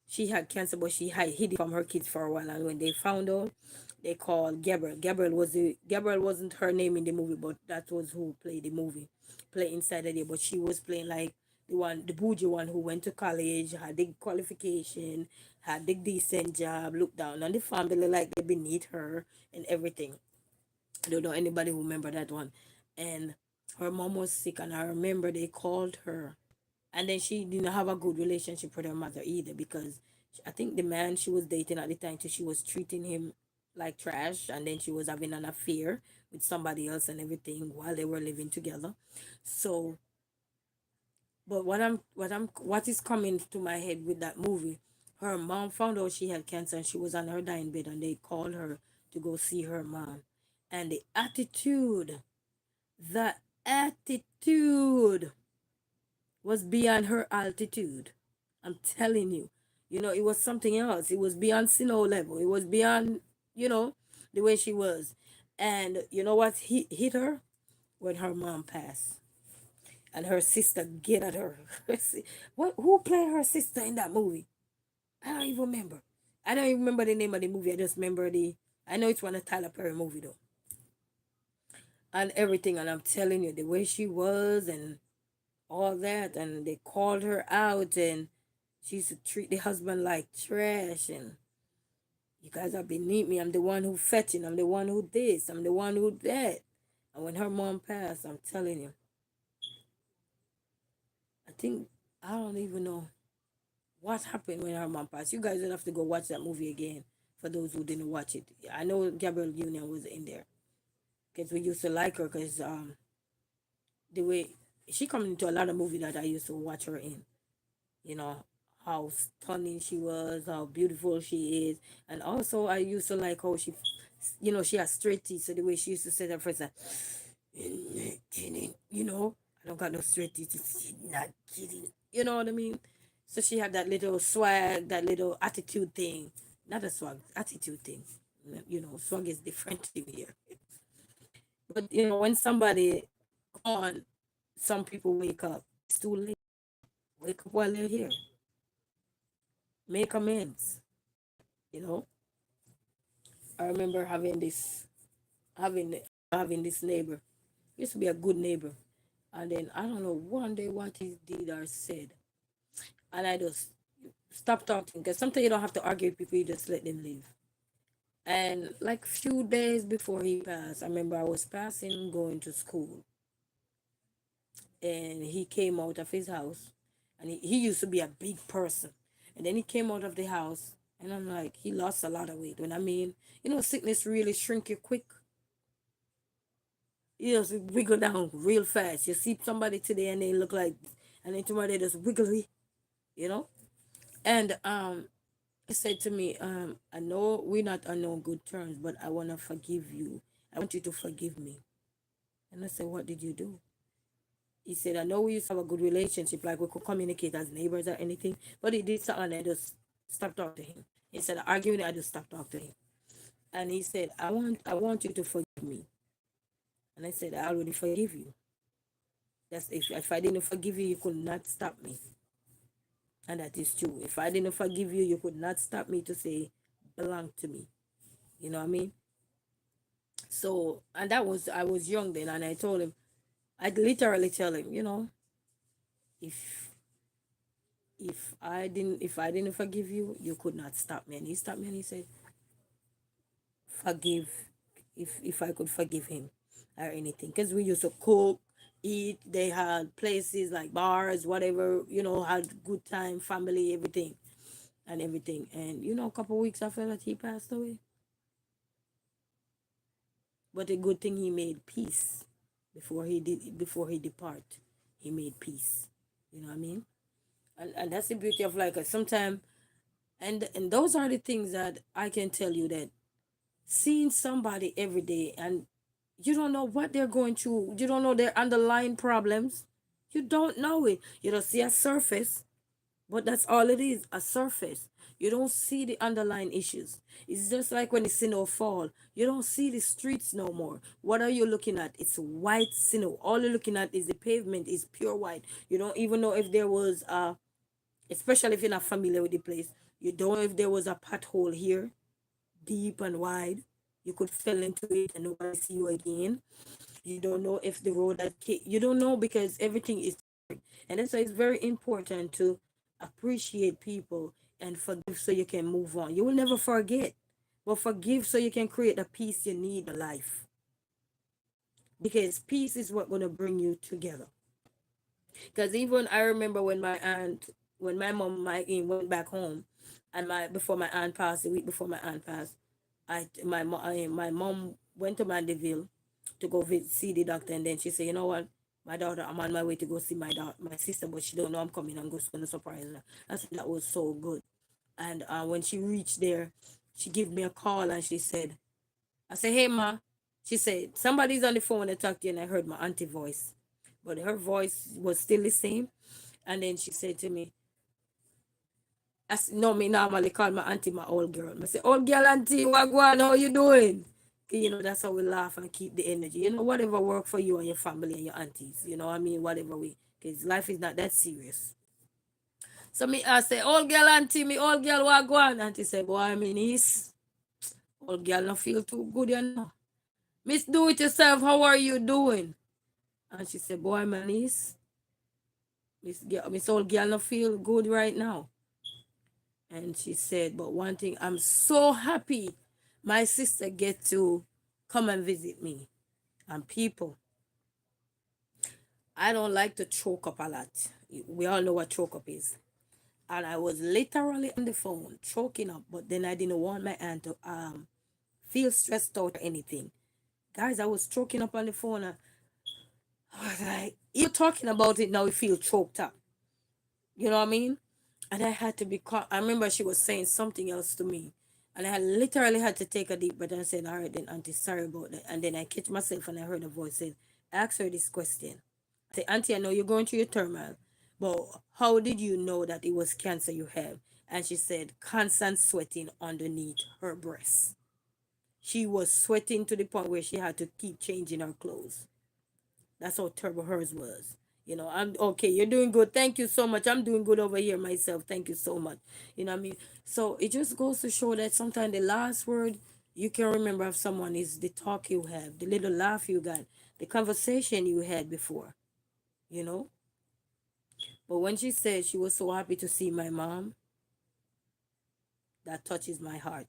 she had cancer, but she had hid it from her kids for a while. And when they found out, they called Gabrielle. Gabrielle wasn't her name in the movie, but that was who played the movie, play inside of there. But she was playing like the bougie one who went to college, had the qualification, had the decent job, looked down on the family like they beneath her and everything. I don't know anybody who remember that one. And her mom was sick, and I remember they called her, and then she didn't have a good relationship with her mother either, because I think the man she was dating at the time too, she was treating him like trash, and then she was having an affair with somebody else and everything while they were living together. So, but what is coming to my head with that movie, her mom found out she had cancer and she was on her dying bed, and they called her to go see her mom. And the attitude was beyond her altitude. I'm telling you. It was something else. It was beyond Sino level. It was beyond, you know, the way she was. And you know what hit her? When her mom passed. And her sister get at her. Who played her sister in that movie? I don't even remember. I don't even remember the name of the movie. I just remember I know it's one of Tyler Perry movie though. And everything. And I'm telling you, the way she was and all that. And they called her out, and she used to treat the husband like trash. And you guys are beneath me. I'm the one who fetching. I'm the one who this. I'm the one who that. And when her mom passed, I'm telling you, I think I don't even know what happened when her mom passed. You guys will have to go watch that movie again for those who didn't watch it. I know Gabrielle Union was in there because we used to like her because the way she come into a lot of movies that I used to watch her in. You know how stunning she was, how beautiful she is, and also I used to like how she has straight teeth. So the way she used to say that first, like, I don't got no straight teeth. It's not kidding. You know what I mean? So she had that little swag, that little attitude thing. Not a swag, attitude thing. Swag is different in here. But when somebody gone, some people wake up. It's too late. Wake up while they're here. Make amends. You know. I remember having having this neighbor. He used to be a good neighbor. And then I don't know one day what he did or said. And I just stopped talking because sometimes you don't have to argue with people, you just let them live. And like few days before he passed, I remember I was passing going to school, and he came out of his house, and he used to be a big person, and then he came out of the house, and I'm like, he lost a lot of weight. When I mean, sickness really shrink you quick. You just wiggle down real fast. You see somebody today and they look like, and then tomorrow they just wiggly, you know. And he said to me, I know we're not on no good terms, but I want to forgive you. I want you to forgive me. And I said, what did you do? He said, I know we used to have a good relationship, like we could communicate as neighbors or anything, but he did something and I just stopped talking to him. Instead of arguing, I just stopped talking to him. And he said, I want you to forgive me. And I said, I already forgive you. That's if I didn't forgive you, you could not stop me. And that is true. If I didn't forgive you, you could not stop me to say, belong to me. You know what I mean? So, and I was young then, and I told him, I'd literally tell him, if if I didn't forgive you, you could not stop me. And he stopped me and he said, forgive, if I could forgive him or anything. Because we used to cook, eat, they had places like bars, whatever, had good time, family, everything and everything. And a couple weeks after that he passed away. But a good thing he made peace before he depart. He made peace. You know what I mean? And that's the beauty of life. Sometimes, and those are the things that I can tell you, that seeing somebody every day and you don't know what they're going through, you don't know their underlying problems, you don't know it. You don't see a surface, but that's all it is, a surface. You don't see the underlying issues. It's just like when the snow fall, you don't see the streets no more. What are you looking at? It's white snow. All you're looking at is the pavement is pure white. You don't even know if there was especially if you're not familiar with the place, you don't know if there was a pothole here, deep and wide. You could fell into it and nobody see you again. You don't know if the road you don't know, because everything is different. And that's why it's very important to appreciate people and forgive so you can move on. You will never forget, but forgive so you can create the peace you need in life. Because peace is what gonna bring you together. Because even I remember when my mom went back home, and before my aunt passed, a week before my aunt passed, my mom went to Mandeville to go see the doctor, and then she said, you know what, my daughter, I'm on my way to go see my sister, but she don't know I'm coming. I'm just gonna surprise her. I said that was so good. And when she reached there, she gave me a call and she said, I said, hey ma. She said, somebody's on the phone and talk to you, and I heard my auntie voice. But her voice was still the same. And then she said to me, no, me normally call my auntie my old girl. I say, old girl auntie, what go on? How you doing? That's how we laugh and keep the energy. Whatever work for you and your family and your aunties. You know what I mean? Whatever way. Because life is not that serious. So I say, old girl auntie, me old girl, what go on? Auntie say, boy, me niece, old girl not feel too good, Miss Do It Yourself, how are you doing? And she said, boy, my niece, Miss old girl not feel good right now. And she said, but one thing, I'm so happy my sister get to come and visit me. And people, I don't like to choke up a lot. We all know what choke up is. And I was literally on the phone choking up, but then I didn't want my aunt to feel stressed out or anything. Guys, I was choking up on the phone, and I was like, you're talking about it now, you feel choked up. You know what I mean? And I had to be calm. I remember she was saying something else to me. And I literally had to take a deep breath and said, all right, then, Auntie, sorry about that. And then I catch myself and I heard a voice say, ask her this question. I say, Auntie, I know you're going through your turmoil, but how did you know that it was cancer you have? And she said, constant sweating underneath her breast. She was sweating to the point where she had to keep changing her clothes. That's how terrible hers was. I'm okay. You're doing good. Thank you so much. I'm doing good over here myself. Thank you so much. You know what I mean? So it just goes to show that sometimes the last word You can remember if someone is the talk you have, the little laugh you got, the conversation you had before, you know. But when she said she was so happy to see my mom, that touches my heart.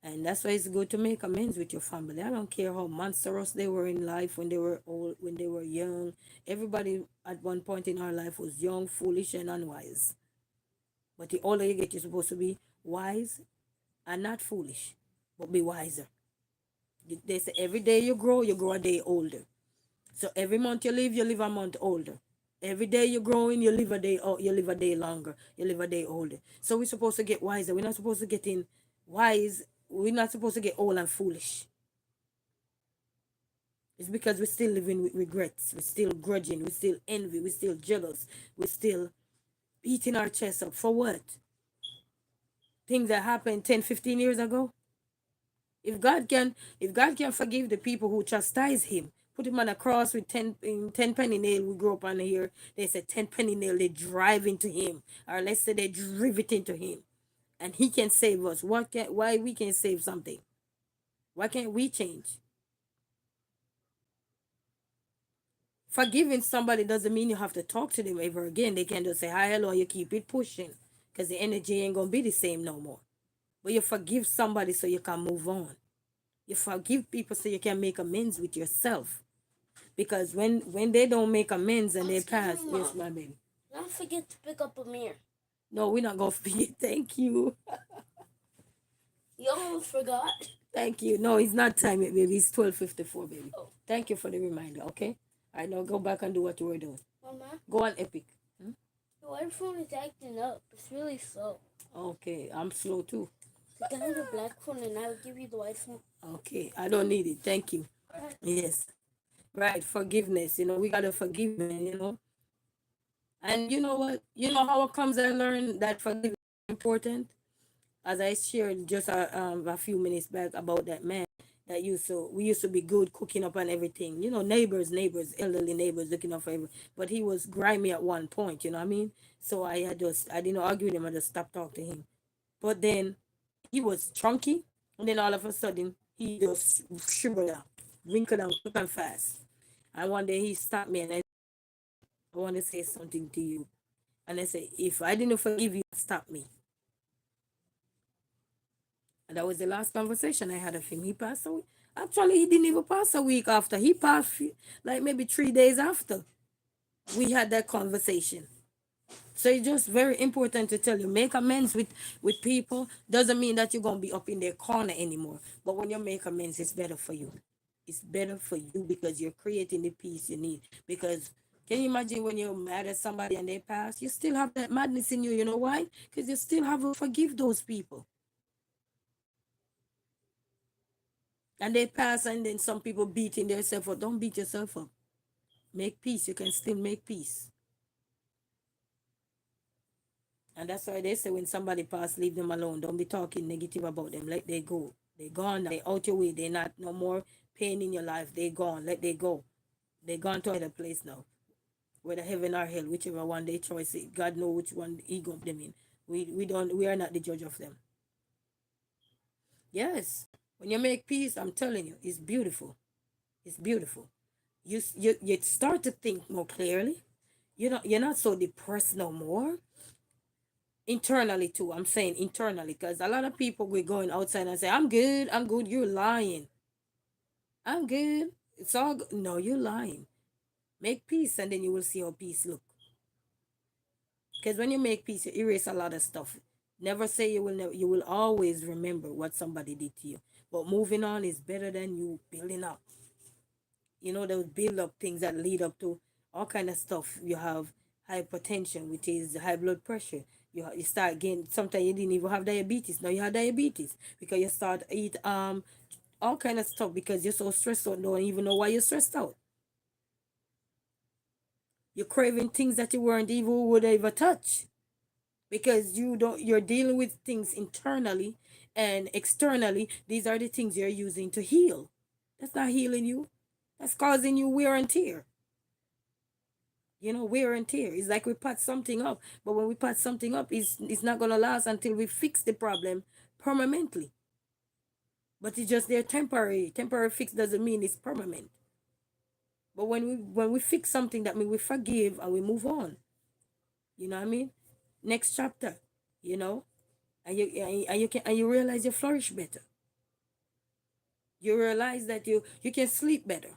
And that's why it's good to make amends with your family. I don't care how monstrous they were in life when they were old, when they were young. Everybody at one point in our life was young, foolish, and unwise. But the older you get, you're supposed to be wise and not foolish, but be wiser. They say every day you grow a day older. So every month you live a month older. Every day you're growing, you live a day, you live a day longer, you live a day older. So we're supposed to get wiser. We're not supposed to get in wise. We're not supposed to get old and foolish. It's because we're still living with regrets. We're still grudging. We're still envy. We're still jealous. We're still beating our chest up. For what? Things that happened 10, 15 years ago. If God can forgive the people who chastise him, put him on a cross with 10 penny nail. We grew up on here. They said 10 penny nail, they drive into him. Or let's say they drive it into him. And he can save us. Why we can save something? Why can't we change? Forgiving somebody doesn't mean you have to talk to them ever again. They can just say hi, hello, you keep it pushing. Because the energy ain't gonna be the same no more. But you forgive somebody so you can move on. You forgive people so you can make amends with yourself. Because when they don't make amends and they pass, yes, my baby. Don't forget to pick up Amir. No, we're not gonna forget. Thank you. You almost forgot. Thank you. No, it's not time yet, baby. It's 12:54, baby. Oh. Thank you for the reminder, okay? I know, go back and do what you were doing. Mama? Go on Epic. Your iPhone is acting up. It's really slow. Okay, I'm slow too. So can I have the black phone and I will give you the white phone? Okay, I don't need it. Thank you. Yes. Right, forgiveness. We gotta forgive, man. And you know what? You know how it comes I learned that forgiveness is important? As I shared just a few minutes back about that man that we used to be good cooking up and everything. Neighbors, elderly neighbors looking out for everything. But he was grimy at one point, you know what I mean? So I didn't argue with him, I just stopped talking to him. But then he was chunky, and then all of a sudden he just shriveled up, wrinkled down quick and fast. And one day he stopped me and I want to say something to you. And I said, if I didn't forgive you, stop me. And that was the last conversation I had of him. He passed away. Actually, he didn't even pass a week after. He passed like maybe 3 days after we had that conversation. So it's just very important to tell you, make amends with people. Doesn't mean that you're going to be up in their corner anymore. But when you make amends, it's better for you. It's better for you because you're creating the peace you need. Because can you imagine when you're mad at somebody and they pass? You still have that madness in you. You know why? Because you still have to forgive those people. And they pass, and then some people beating themselves up. Don't beat yourself up. Make peace. You can still make peace. And that's why they say when somebody pass, leave them alone. Don't be talking negative about them. Let they go. They gone. They out your way. They not no more pain in your life. They gone. Let they go. They gone to another place now. Whether heaven or hell, whichever one they choose. God know which one he got them in. We are not the judge of them. Yes. When you make peace, I'm telling you, it's beautiful. It's beautiful. You start to think more clearly. You're not so depressed no more. Internally too. I'm saying internally because a lot of people will going outside and say, I'm good, I'm good. You're lying. I'm good. It's all good. No, you're lying. Make peace and then you will see how peace look. Because when you make peace, you erase a lot of stuff. Never say you will never, you will always remember what somebody did to you. But moving on is better than you building up. Those build up things that lead up to all kind of stuff. You have hypertension, which is high blood pressure. You start getting, sometimes you didn't even have diabetes. Now you have diabetes because you start eat all kind of stuff because you're so stressed out. Don't even know why you're stressed out. You're craving things that you weren't even would ever touch because you're dealing with things internally and externally. These are the things you're using to heal. That's not healing you. That's causing you wear and tear. Wear and tear. It's like we patch something up, but when we patch something up, it's not gonna last until we fix the problem permanently. but it's just they're temporary. Temporary fix doesn't mean it's permanent. But when we fix something, that means we forgive and we move on. You know what I mean? Next chapter, you know, and you realize you flourish better. You realize that you can sleep better.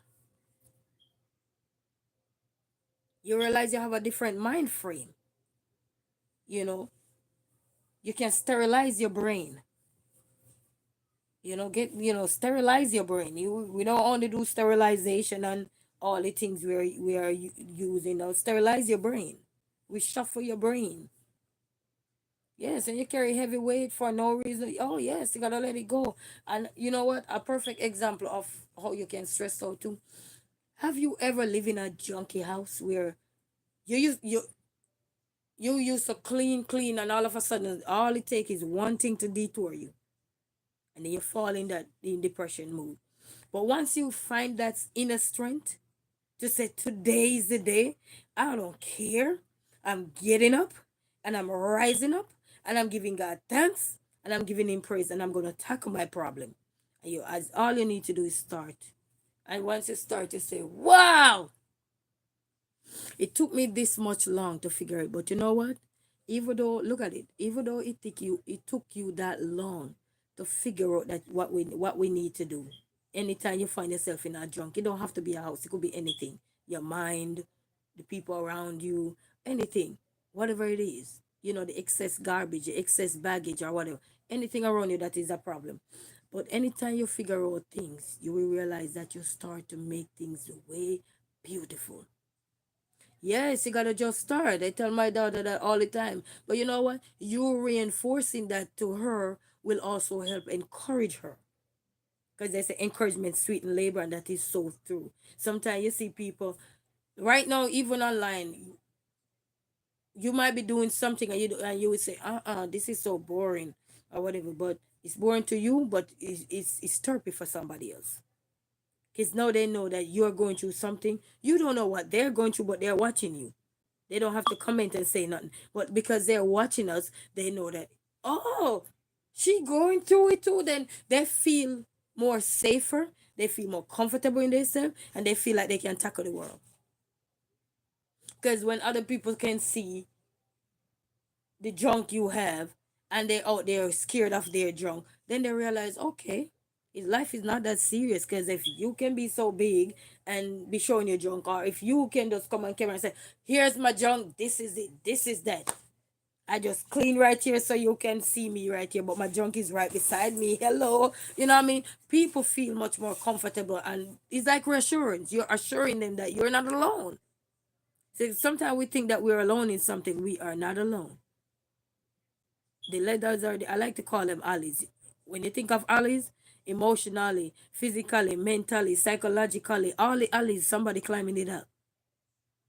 You realize you have a different mind frame. You know, you can sterilize your brain. Sterilize your brain. We don't only do sterilization and all the things we are using now. Sterilize your brain. We shuffle your brain. Yes, and you carry heavy weight for no reason. Oh yes, you gotta let it go. And you know what? A perfect example of how you can stress out too. Have you ever lived in a junky house where you used you used to clean, and all of a sudden all it takes is one thing to detour you, and then you fall in that in depression mood. But once you find that inner strength to say today is the day, I don't care. I'm getting up and I'm rising up and I'm giving God thanks and I'm giving him praise and I'm gonna tackle my problem. And you as all you need to do is start. And once you start, you say, wow, it took me this much long to figure it. But you know what? Even though look at it, even though it took you that long to figure out that what we need to do. Anytime you find yourself in a junk, it don't have to be a house, it could be anything. Your mind, the people around you, anything, whatever it is, the excess garbage, the excess baggage or whatever, anything around you that is a problem. But anytime you figure out things, you will realize that you start to make things way beautiful. Yes, you gotta just start. I tell my daughter that all the time. But you know what? You reinforcing that to her will also help encourage her. Because they say encouragement sweeten labor, and that is so true. Sometimes you see people right now, even online, you might be doing something and you would say, this is so boring or whatever, but it's boring to you, but it's therapy for somebody else. Because now they know that you're going through something. You don't know what they're going through, but they're watching you. They don't have to comment and say nothing. But because they're watching us, they know that, oh, she going through it too. Then they feel more safer. They feel more comfortable in themselves. And they feel like they can tackle the world. Because when other people can see the junk you have and they out there scared of their junk, then they realize, okay, life is not that serious. Because if you can be so big and be showing your junk, or if you can just come on camera and say, here's my junk, this is it, this is that, I just clean right here so you can see me right here, but my junk is right beside me. Hello. You know what I mean? People feel much more comfortable, and it's like reassurance. You're assuring them that you're not alone. So sometimes we think that we're alone in something. We are not alone. The letters are, I like to call them alleys. When you think of alleys, emotionally, physically, mentally, psychologically, all the alleys, somebody climbing it up.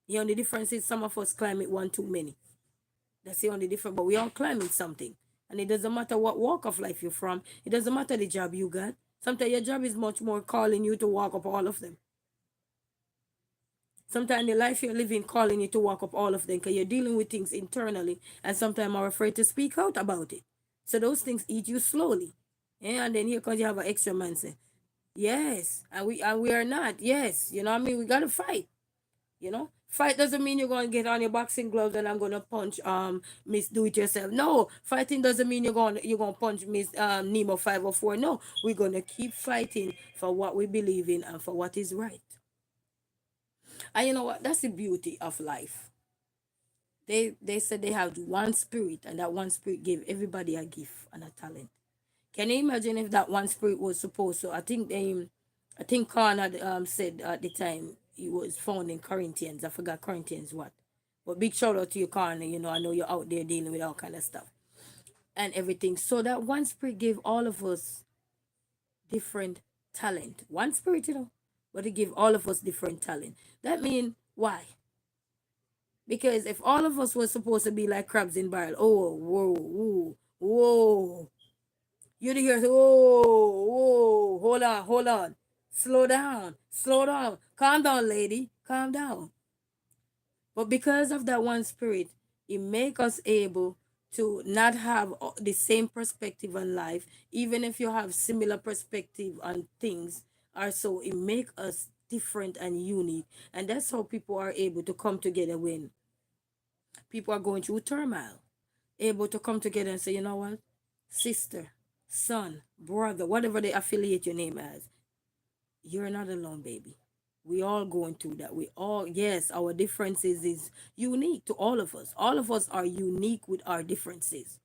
The only difference is some of us climb it one too many. That's the only difference. But we all climbing something. And it doesn't matter what walk of life you're from. It doesn't matter the job you got. Sometimes your job is much more calling you to walk up all of them. Sometimes the life you're living calling you to walk up all of them because you're dealing with things internally and sometimes are afraid to speak out about it. So those things eat you slowly. Yeah, and then here comes you have an extra man say, yes, and we are not. Yes, you know what I mean? We gotta fight. Fight doesn't mean you're going to get on your boxing gloves and I'm going to punch Miss Do It Yourself. No, fighting doesn't mean you're going to punch Miss Nemo 504. No, we're going to keep fighting for what we believe in and for what is right. And you know what? That's the beauty of life. They said they have one spirit, and that one spirit gave everybody a gift and a talent. Can you imagine if that one spirit was supposed to? I think Khan had said at the time he was found in Corinthians. I forgot Corinthians what. But big shout out to you, Khan. I know you're out there dealing with all kind of stuff and everything. So that one spirit gave all of us different talent. One spirit, but it gave all of us different talent. That mean why? Because if all of us were supposed to be like crabs in barrel, oh, whoa, whoa, whoa, you'd hear, whoa, whoa, hold on, slow down, calm down, lady, calm down. But because of that one spirit, it make us able to not have the same perspective on life, even if you have similar perspective on things, are so it make us different and unique. And that's how people are able to come together when people are going through turmoil, able to come together and say, you know what, sister, son, brother, whatever they affiliate your name as, you're not alone, baby. We all going through that. We all, yes, our differences is unique to all of us. All of us are unique with our differences.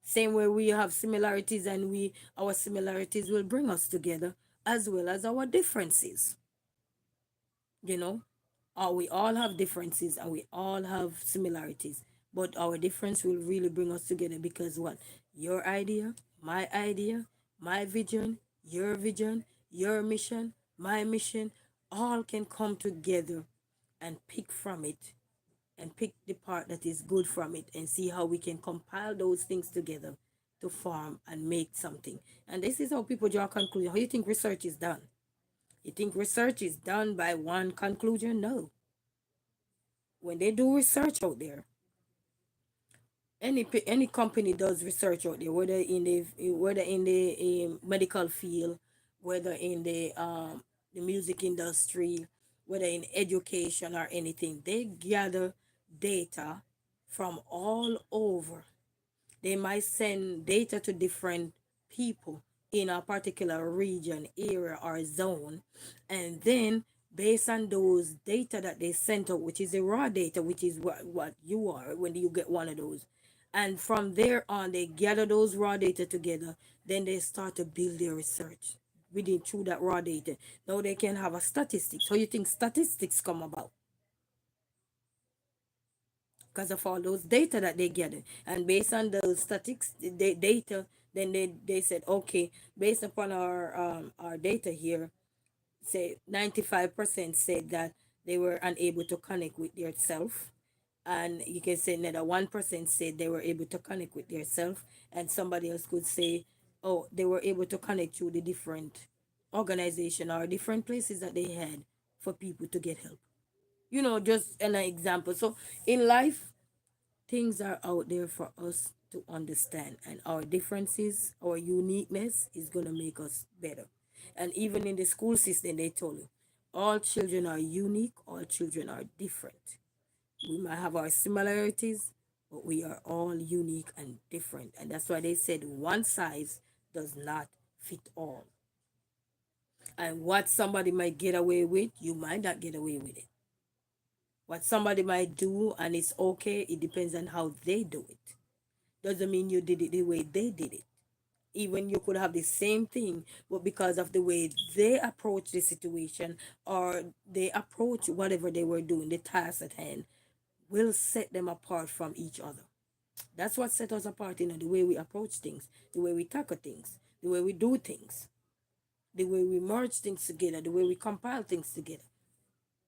Same way we have similarities, and we our similarities will bring us together as well as our differences. You know, we all have differences and we all have similarities, but our difference will really bring us together because what? Your idea, my vision, your mission, my mission, all can come together and pick from it and pick the part that is good from it and see how we can compile those things together to form and make something. And this is how people draw conclusion. How you think research is done? You think research is done by one conclusion? No. When they do research out there, any company does research out there, whether in the medical field, whether in the music industry, whether in education or anything, they gather data from all over. They might send data to different people in a particular region, area, or zone. And then, based on those data that they sent out, which is the raw data, which is what you are when you get one of those. And from there on, they gather those raw data together. Then they start to build their research within through that raw data. Now they can have a statistics. So you think statistics come about? Because of all those data that they gathered. And based on those statistics, data, then they said, okay, based upon our data here, say 95% said that they were unable to connect with their self. And you can say another 1% said they were able to connect with their self. And somebody else could say, oh, they were able to connect through the different organization or different places that they had for people to get help. Just an example. So in life, things are out there for us to understand, and our differences, our uniqueness is going to make us better. And even in the school system, they told you all children are unique, all children are different. We might have our similarities, but we are all unique and different. And that's why they said one size does not fit all. And what somebody might get away with, you might not get away with it. What somebody might do and it's okay, it depends on how they do it. Doesn't mean you did it the way they did it. Even you could have the same thing, but because of the way they approach the situation or they approach whatever they were doing, the task at hand, will set them apart from each other. That's what set us apart, the way we approach things, the way we tackle things, the way we do things, the way we merge things together, the way we compile things together.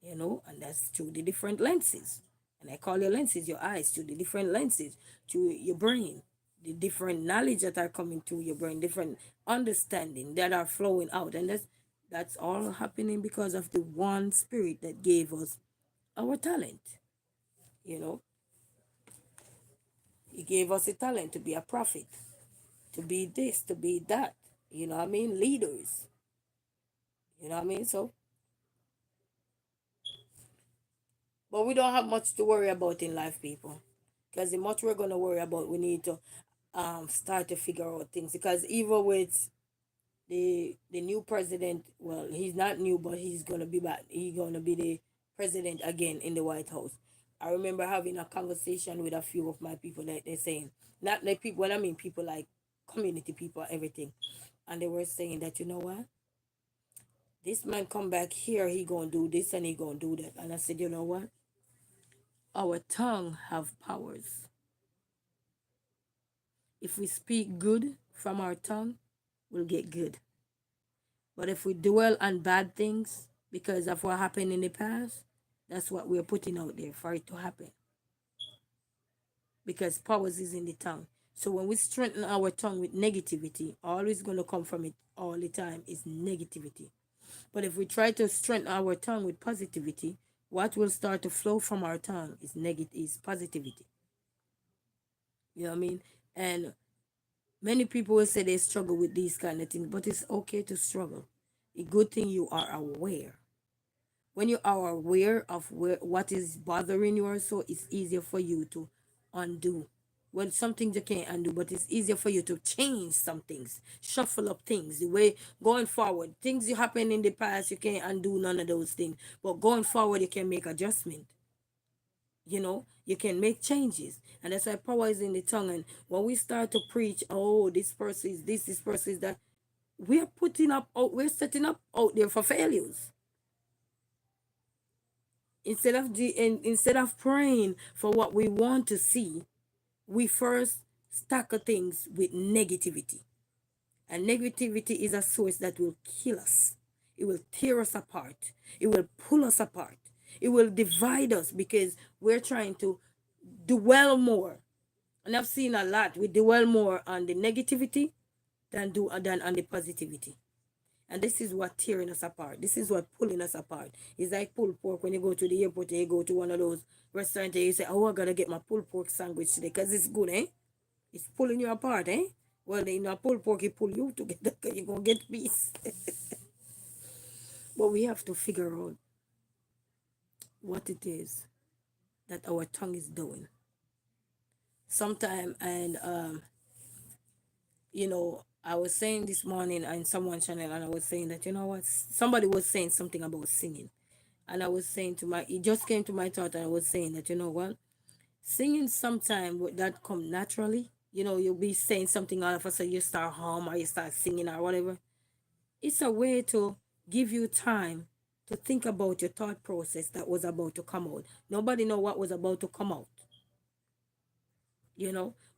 And that's through the different lenses. And I call your lenses your eyes, through the different lenses, to your brain, the different knowledge that are coming to your brain, different understanding that are flowing out. And that's all happening because of the one spirit that gave us our talent. You know, he gave us a talent to be a prophet, to be this, to be that. You know what I mean? Leaders. You know what I mean? So, but we don't have much to worry about in life, people. Because the much we're gonna worry about, we need to start to figure out things. Because even with the new president, well, he's not new, but he's gonna be back. He's gonna be the president again in the White House. I remember having a conversation with a few of my people that they're saying, not like people, when I mean people like community people, everything, and they were saying that, you know what, this man come back here, he gonna do this and he gonna do that. And I said, you know what, our tongue have powers. If we speak good from our tongue, we'll get good. But if we dwell on bad things because of what happened in the past, that's what we're putting out there for it to happen. Because powers is in the tongue. So when we strengthen our tongue with negativity, always going to come from it all the time is negativity. But if we try to strengthen our tongue with positivity, what will start to flow from our tongue is negative, is positivity. You know what I mean? And many people will say they struggle with these kind of things, but it's okay to struggle. A good thing you are aware. When you are aware of what is bothering you or so, it's easier for you to undo. Well, some things you can't undo, but it's easier for you to change some things, shuffle up things. The way going forward, things you happen in the past, you can't undo none of those things. But going forward, you can make adjustment. You can make changes, and that's why power is in the tongue. And when we start to preach, oh, this person is this person is that, we're putting up, we're setting up out there for failures. Instead of praying for what we want to see, we first tackle things with negativity. And negativity is a source that will kill us. It will tear us apart. It will pull us apart. It will divide us because we're trying to dwell more. And I've seen a lot. We dwell more on the negativity than on the positivity. And this is what tearing us apart. This is what pulling us apart. It's like pulled pork when you go to the airport and you go to one of those restaurants and you say, oh, I gotta get my pulled pork sandwich today because it's good, eh? It's pulling you apart, eh? Well, in a pulled pork, it pull you together because you're gonna get peace. But we have to figure out what it is that our tongue is doing. Sometime, and I was saying this morning in someone's channel, and I was saying that, you know what, somebody was saying something about singing. And I was saying it just came to my thought, and I was saying that, you know what, singing sometime would that come naturally. You'll be saying something, all of a sudden you start hum or you start singing or whatever. It's a way to give you time to think about your thought process that was about to come out. Nobody know what was about to come out,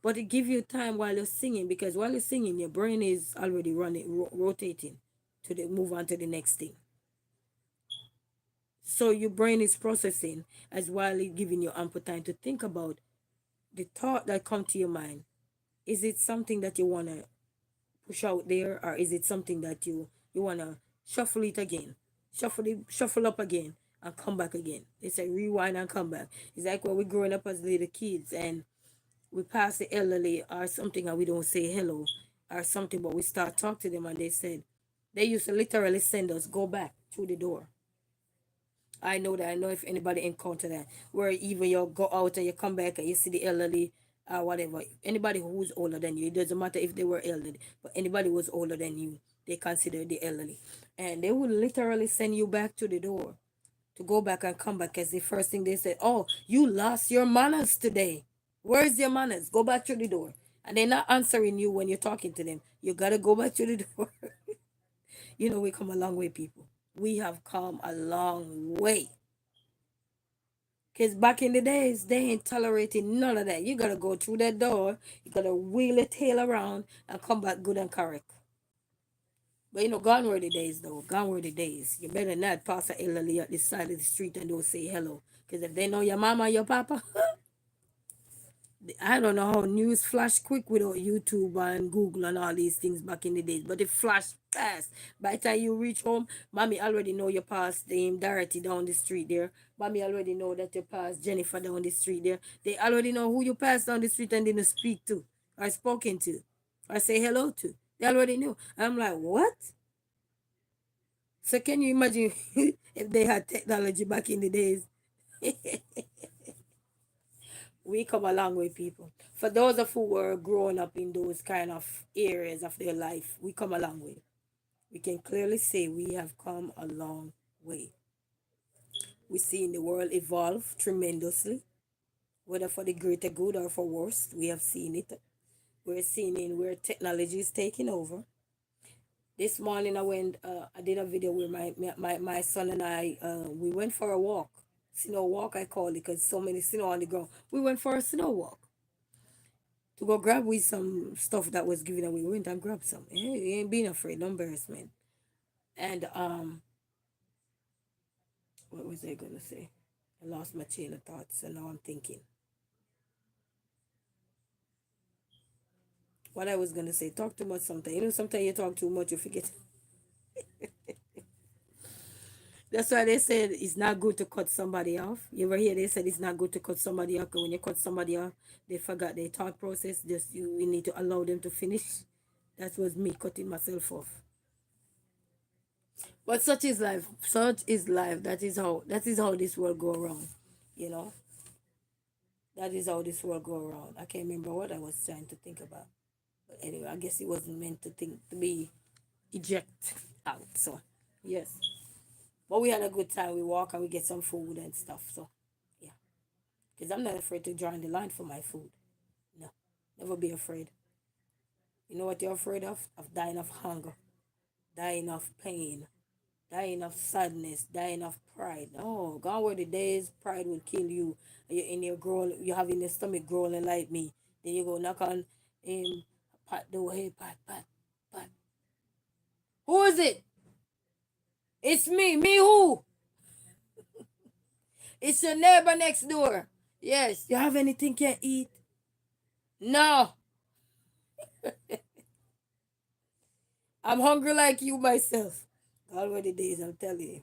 but it give you time while you're singing, because while you're singing, your brain is already running, rotating to move on to the next thing. So your brain is processing as while it giving you ample time to think about the thought that come to your mind. Is it something that you want to push out there, or is it something that you want to shuffle it again, shuffle up again and come back again? They say rewind and come back. It's like when we're growing up as little kids and we pass the elderly or something and we don't say hello or something, but we start talk to them and they used to literally send us go back through the door. I know that. I know if anybody encounter that, where even you go out and you come back and you see the elderly or whatever. Anybody who's older than you, it doesn't matter if they were elderly, but anybody who's older than you, they consider the elderly. And they would literally send you back to the door to go back and come back, as the first thing they said, oh, you lost your manners today. Where's your manners? Go back to the door. And they're not answering you when you're talking to them. You gotta go back to the door. We come a long way, people. We have come a long way. Because back in the days, they ain't tolerating none of that. You gotta go through that door, you gotta wheel your tail around and come back good and correct. But gone were the days though. Gone were the days. You better not pass a elderly at the side of the street and don't say hello. Because if they know your mama or your papa, I don't know how news flash quick without YouTube and Google and all these things back in the days, but it flashed fast. By the time you reach home, mommy already know you passed Dame Dorothy down the street there. Mommy already know that you passed Jennifer down the street there. They already know who you passed down the street and didn't speak to, or spoken to, or say hello to. They already knew. I'm like, what? So can you imagine if they had technology back in the days? We come a long way, people. For those of who were growing up in those kind of areas of their life, we come a long way. We can clearly say we have come a long way. We see in the world evolve tremendously, whether for the greater good or for worse. We have seen it. We're seeing in where technology is taking over. This morning I did a video where my son and I, we went for a walk. Snow walk, I call it, because so many snow on the ground. We went for a snow walk to go grab with some stuff that was given away. We went and grabbed some. We ain't being afraid, no embarrassment. And what was I gonna say? I lost my chain of thoughts, and now I'm thinking. What I was gonna say, talk too much sometimes. Sometimes you talk too much, you forget. That's why they said it's not good to cut somebody off. You ever hear they said it's not good to cut somebody off? 'Cause when you cut somebody off, they forgot their thought process. Just you need to allow them to finish. That was me cutting myself off. But such is life. Such is life. That is how this world go around. You know, that is how this world go around. I can't remember what I was trying to think about. But anyway, I guess it wasn't meant to be eject out. So yes. But we had a good time. We walk and we get some food and stuff. So yeah. Because I'm not afraid to join the line for my food. No. Never be afraid. You know what you're afraid of? Of dying of hunger, dying of pain, dying of sadness, dying of pride. Oh, gone were the days pride will kill you. You're in your growl, you having your stomach growling like me. Then you go knock on pat the way, pat, pat, pat. Who is it? It's me. Me who? It's your neighbor next door. Yes. You have anything you can eat? No. I'm hungry like you myself. All were the days, I'm telling you.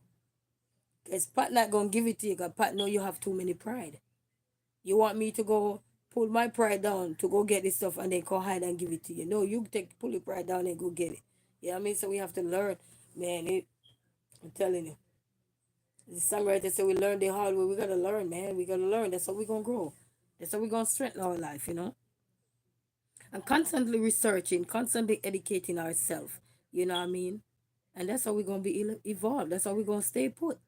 Because Pat not gonna give it to you because Pat know you have too many pride. You want me to go pull my pride down to go get this stuff and then go hide and give it to you. No, you pull your pride down and go get it. You know what I mean? So we have to learn. Man, I'm telling you. The songwriter said we learn the hard way. We gotta learn, man. We gotta learn. That's how we gonna grow. That's how we gonna strengthen our life, And constantly researching, constantly educating ourselves. You know what I mean? And that's how we're gonna be evolved. That's how we're gonna stay put.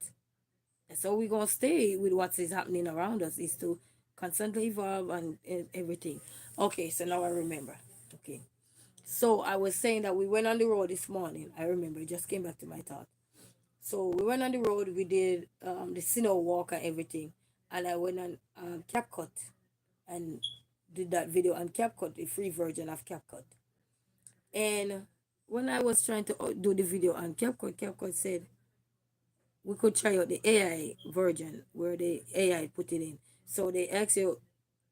That's how we're gonna stay with what is happening around us is to constantly evolve and everything. Okay, so now I remember. Okay. So I was saying that we went on the road this morning. I remember, it just came back to my thought. So we went on the road, we did the snow walk and everything. And I went on CapCut and did that video on CapCut, the free version of CapCut. And when I was trying to do the video on CapCut, CapCut said we could try out the AI version where the AI put it in. So they ask you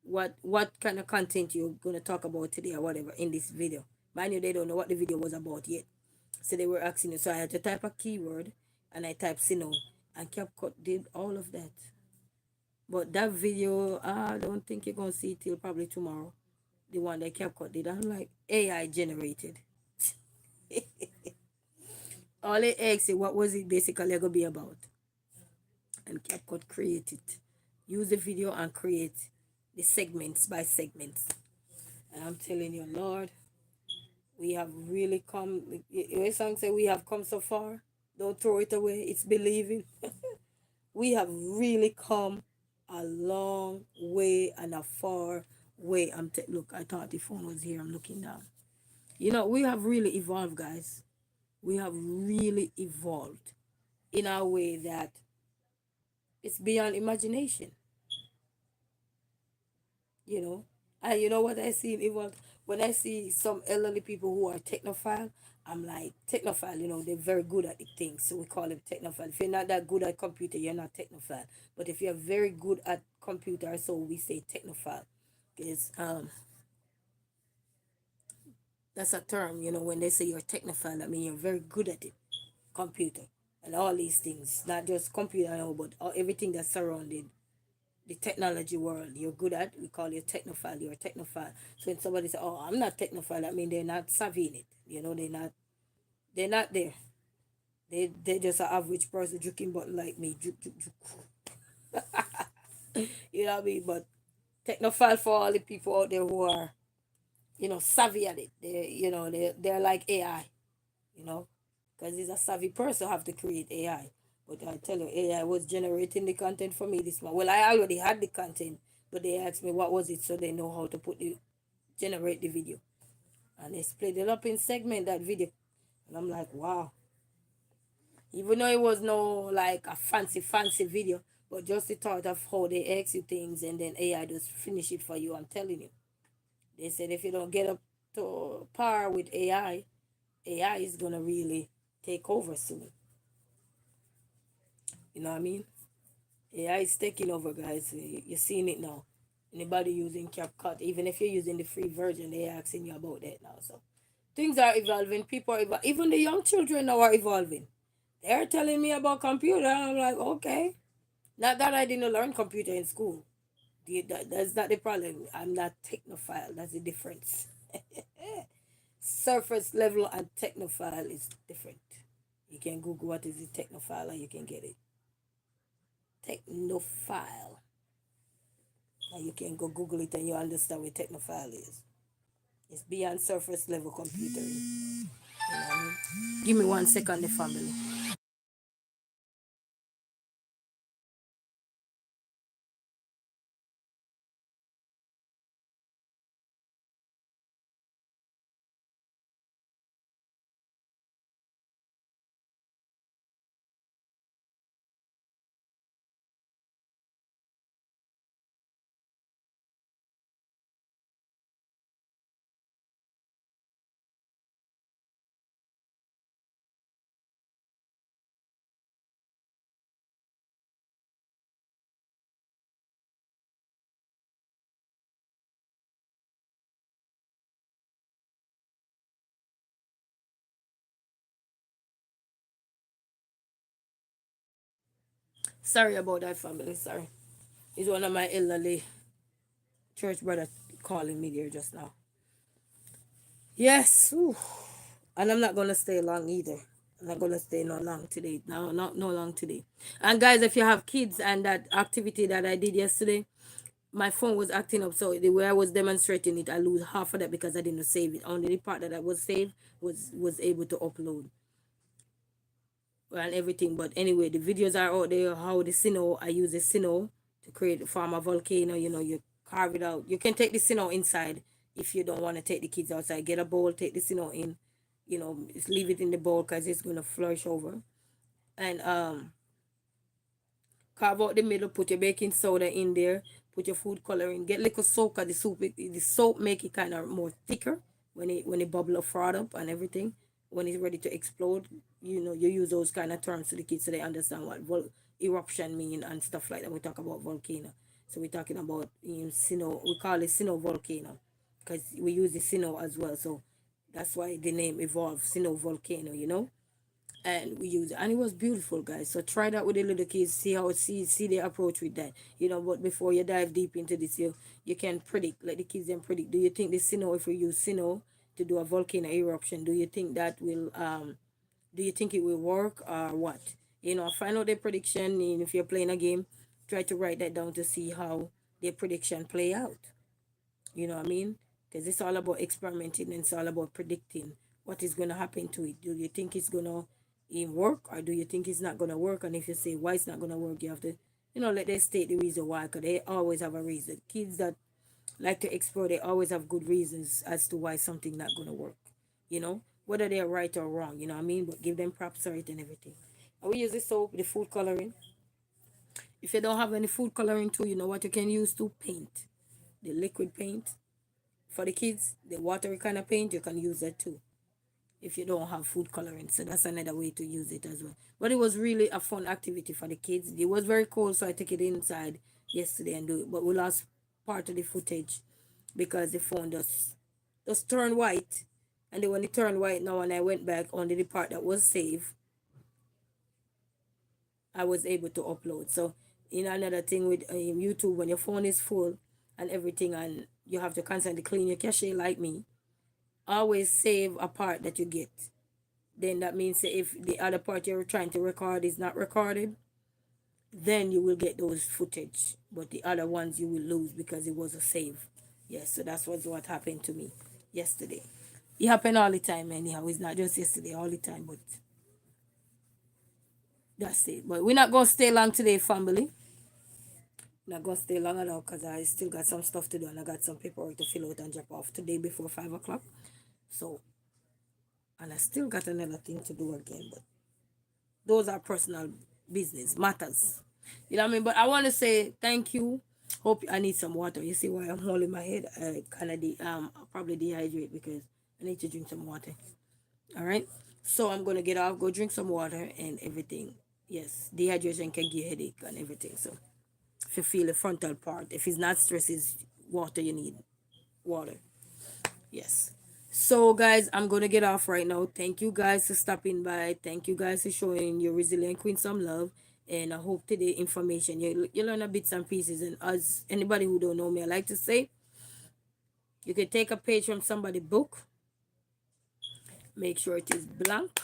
what kind of content you're gonna talk about today or whatever in this video. Mind you, they don't know what the video was about yet. So they were asking you. So I had to type a keyword and I typed Sino and CapCut did all of that. But that video, I don't think you're gonna see it till probably tomorrow. The one that CapCut did. I'm like AI generated. All it asks you what was it basically gonna be about. And CapCut create it. Use the video and create the segments by segments. And I'm telling you, Lord, we have really come. Your song say we have come so far. Don't throw it away. It's believing. We have really come a long way and a far way. Look. I thought the phone was here. I'm looking down. We have really evolved, guys. We have really evolved in a way that it's beyond imagination. you know. And you know what I see even when I see some elderly people who are technophile, I'm like, technophile, they're very good at the things. So we call them technophile. If you're not that good at computer, you're not technophile. But if you're very good at computer, so we say technophile. Because that's a term, when they say you're technophile, I mean you're very good at it. Computer and all these things. Not just computer, no, but everything that's surrounded the technology world you're good at, we call you technophile. You're a technophile. So when somebody say, "Oh, I'm not technophile," I mean they're not savvy in it. They're not there. They just an average person drinking button like me. Juk, juk, juk. You know what I mean? But technophile for all the people out there who are, savvy at it. They're like AI, you know, because it's a savvy person have to create AI. But I tell you, AI was generating the content for me this month. Well, I already had the content, but they asked me what was it, so they know how to generate the video, and they split it up in segment that video, and I'm like, wow. Even though it was no like a fancy video, but just the thought of how they ask you things and then AI just finish it for you. I'm telling you, they said if you don't get up to par with AI is gonna really take over soon. You know what I mean? AI is taking over, guys. You're seeing it now. Anybody using CapCut, even if you're using the free version, they're asking you about that now. So things are evolving. People are even the young children now are evolving. They're telling me about computer. I'm like, okay. Not that I didn't learn computer in school. That's not the problem. I'm not technophile. That's the difference. Surface level and technophile is different. You can Google what is a technophile and you can get it. Technophile. And you can go Google it and you understand what technophile is. It's beyond surface level computering. You know what I mean? Give me 1 second, the family. Sorry about that, family. Sorry. It's one of my elderly church brother calling me there just now. Yes. Ooh. And I'm not gonna stay long either. I'm not gonna stay no long today. No, not no long today. And guys, if you have kids and that activity that I did yesterday, my phone was acting up. So the way I was demonstrating it, I lose half of that because I didn't save it. Only the part that I was saved was able to upload and everything. But anyway, the videos are out there. How the Sino, I use the Sino to create form a volcano. You know, you carve it out. You can take the Sino inside if you don't want to take the kids outside. Get a bowl, take the Sino in. You know, just leave it in the bowl because it's gonna flourish over. And carve out the middle. Put your baking soda in there. Put your food coloring. Get little soak of the soup. The soap make it kind of more thicker when it bubble up, froth up and everything. When it's ready to explode, you know, you use those kind of terms to the kids so they understand what eruption mean and stuff like that. We talk about volcano. So we're talking about Sino. We call it Sino volcano because we use the Sino as well. So that's why the name evolved, Sino volcano. You know, and we use it and it was beautiful, guys. So try that with the little kids, see how see the approach with that, you know. But before you dive deep into this, you can predict, let the kids then predict. Do you think the Sino, if we use Sino to do a volcano eruption, do you think that will do you think it will work or what? You know, find out the prediction. And if you're playing a game, try to write that down to see how the prediction play out. You know what I mean? Because it's all about experimenting and it's all about predicting what is going to happen to it. Do you think it's going to work or do you think it's not going to work? And if you say why it's not going to work, you have to, you know, let them state the reason why, because they always have a reason. Kids that like to explore, they always have good reasons as to why something not going to work, you know, whether they're right or wrong, you know what I mean? But give them props for it and everything. And we use the soap, the food coloring. If you don't have any food coloring too, you know what you can use to paint, the liquid paint for the kids, the watery kind of paint, you can use that too if you don't have food coloring. So that's another way to use it as well. But it was really a fun activity for the kids. It was very cold, so I took it inside yesterday and do it. But we lost part of the footage because the phone just turned white. And then when it turned white now and I went back only the part that was saved, I was able to upload. So in another thing with YouTube, when your phone is full and everything and you have to constantly clean your cache like me, always save a part that you get. Then that means if the other part you're trying to record is not recorded, then you will get those footage. But the other ones you will lose because it was a save. Yes, so that's what happened to me yesterday. It happened all the time anyhow. It's not just yesterday, all the time, but that's it. But we're not gonna stay long today, family. Not gonna stay long at all because I still got some stuff to do and I got some paperwork to fill out and drop off today before 5 o'clock. So and I still got another thing to do again, but those are personal business matters. You know what I mean? But I want to say thank you. Hope I need some water. You see why I'm holding my head? I kind of probably dehydrate because I need to drink some water. All right. So I'm gonna get off, go drink some water and everything. Yes, dehydration can give headache and everything. So if you feel the frontal part, if it's not stress, it's water you need. Water. Yes. So, guys, I'm gonna get off right now. Thank you guys for stopping by. Thank you guys for showing your resilient queen some love. And I hope today information you learn a bits and pieces. And as anybody who don't know me, I like to say you can take a page from somebody's book, make sure it is blank,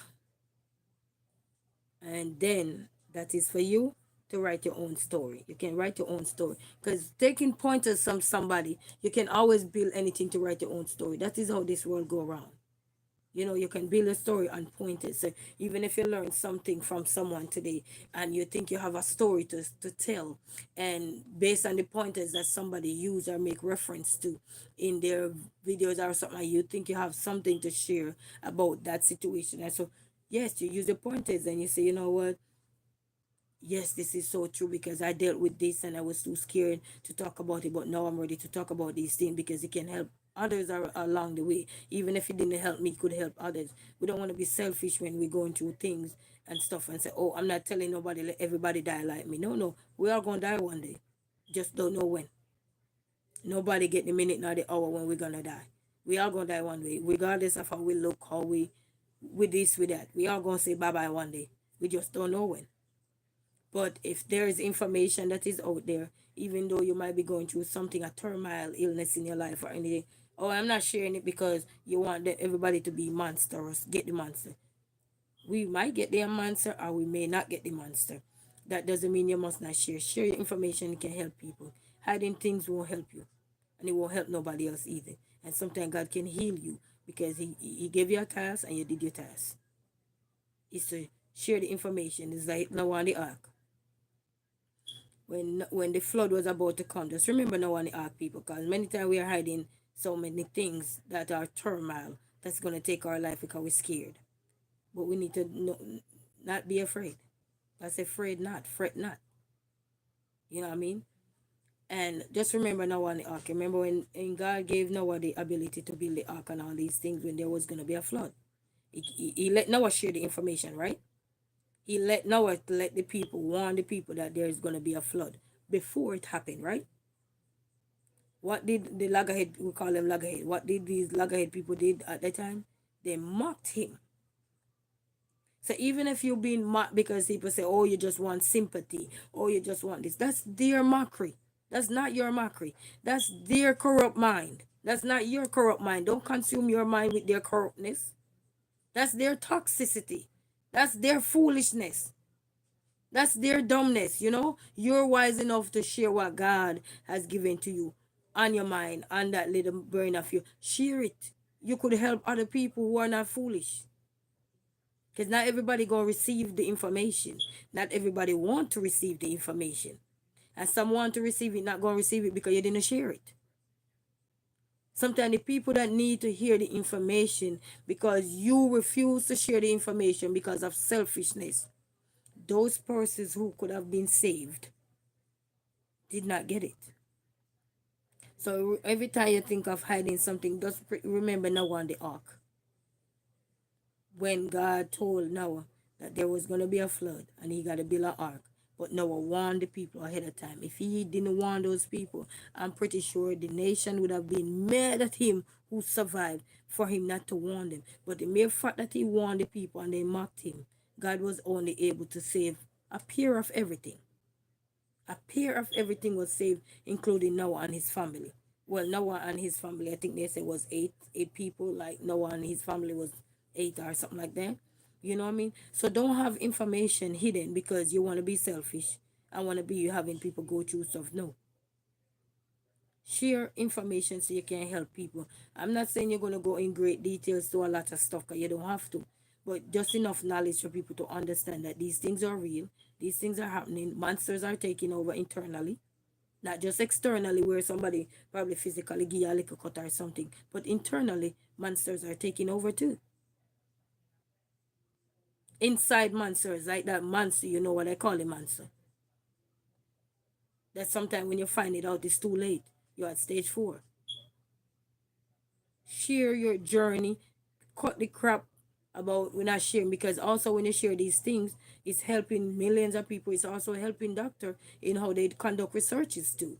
and then that is for you to write your own story. You can write your own story because taking pointers from somebody, you can always build anything to write your own story. That is how this world go around. You know, you can build a story on pointers. So even if you learn something from someone today and you think you have a story to tell, and based on the pointers that somebody use or make reference to in their videos or something, you think you have something to share about that situation. And so yes, you use the pointers and you say, you know what, yes, this is so true because I dealt with this and I was too scared to talk about it, but now I'm ready to talk about these things because it can help others along the way. Even if it didn't help me, it could help others. We don't want to be selfish when we're going through things and stuff and say, oh, I'm not telling nobody, let everybody die like me. No, no, we are going to die one day. Just don't know when. Nobody get the minute nor the hour when we're going to die. We are going to die one day, regardless of how we look, how we, with this, with that. We are going to say bye-bye one day. We just don't know when. But if there is information that is out there, even though you might be going through something, a turmoil, illness in your life or anything, oh, I'm not sharing it because you want everybody to be monsters, get the monster. We might get the monster or we may not get the monster. That doesn't mean you must not share. Share your information, it can help people. Hiding things won't help you. And it won't help nobody else either. And sometimes God can heal you because he gave you a task and you did your task. It's to share the information. It's like Noah on the ark. When the flood was about to come, just remember no one ask people because many times we are hiding so many things that are turmoil that's going to take our life because we're scared. But we need to not be afraid. I say afraid not, fret not. You know what I mean? And just remember Noah and the ark. Remember when God gave Noah the ability to build the ark and all these things when there was going to be a flood. He let Noah share the information, right? He let Noah let the people warn the people that there is going to be a flood before it happened, right? What did the loggerhead, we call them loggerhead, what did these loggerhead people did at that time? They mocked him. So even if you're being mocked because people say, oh, you just want sympathy, oh, you just want this, that's their mockery. That's not your mockery. That's their corrupt mind. That's not your corrupt mind. Don't consume your mind with their corruptness. That's their toxicity. That's their foolishness. That's their dumbness, you know? You're wise enough to share what God has given to you on your mind, on that little brain of you. Share it. You could help other people who are not foolish. Because not everybody gonna receive the information. Not everybody want to receive the information. And some want to receive it, not gonna receive it because you didn't share it. Sometimes the people that need to hear the information because you refuse to share the information because of selfishness, those persons who could have been saved did not get it. So every time you think of hiding something, just remember Noah on the ark. When God told Noah that there was going to be a flood and he got to build an ark, but Noah warned the people ahead of time. If he didn't warn those people, I'm pretty sure the nation would have been mad at him who survived for him not to warn them. But the mere fact that he warned the people and they mocked him, God was only able to save a pair of everything. A pair of everything was saved, including Noah and his family. Well, Noah and his family, I think they said was eight people. Like Noah and his family was eight or something like that. You know what I mean? So don't have information hidden because you want to be selfish. I want to be you having people go through stuff. No, share information so you can help people. I'm not saying you're going to go in great details to a lot of stuff because you don't have to, but just enough knowledge for people to understand that these things are real, these things are happening, monsters are taking over internally, not just externally where somebody probably physically give you a little cut or something, but internally monsters are taking over too. Inside monsters, like that monster, you know what I call a monster. That sometimes when you find it out, it's too late. You're at stage 4. Share your journey, cut the crap about we're not sharing, because also when you share these things, it's helping millions of people. It's also helping doctor in how they conduct researches too.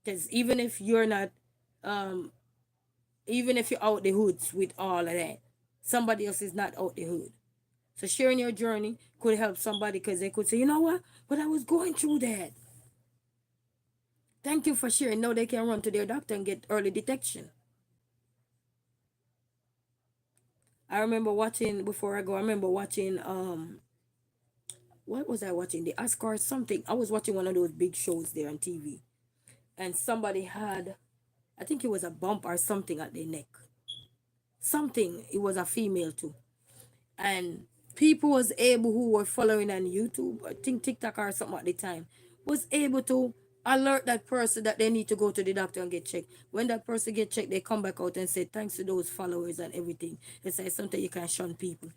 Because even if you're not, um, Even if you're out the hoods with all of that, somebody else is not out the hood. So sharing your journey could help somebody because they could say, you know what? But I was going through that. Thank you for sharing. Now they can run to their doctor and get early detection. I remember watching before I go. I remember watching what was I watching? The Oscars something. I was watching one of those big shows there on TV, and somebody had, I think it was a bump or something at their neck. Something. It was a female too, and people was able who were following on YouTube, I think TikTok or something at the time, was able to alert that person that they need to go to the doctor and get checked. When that person get checked, they come back out and say thanks to those followers and everything. They say something you can shun people.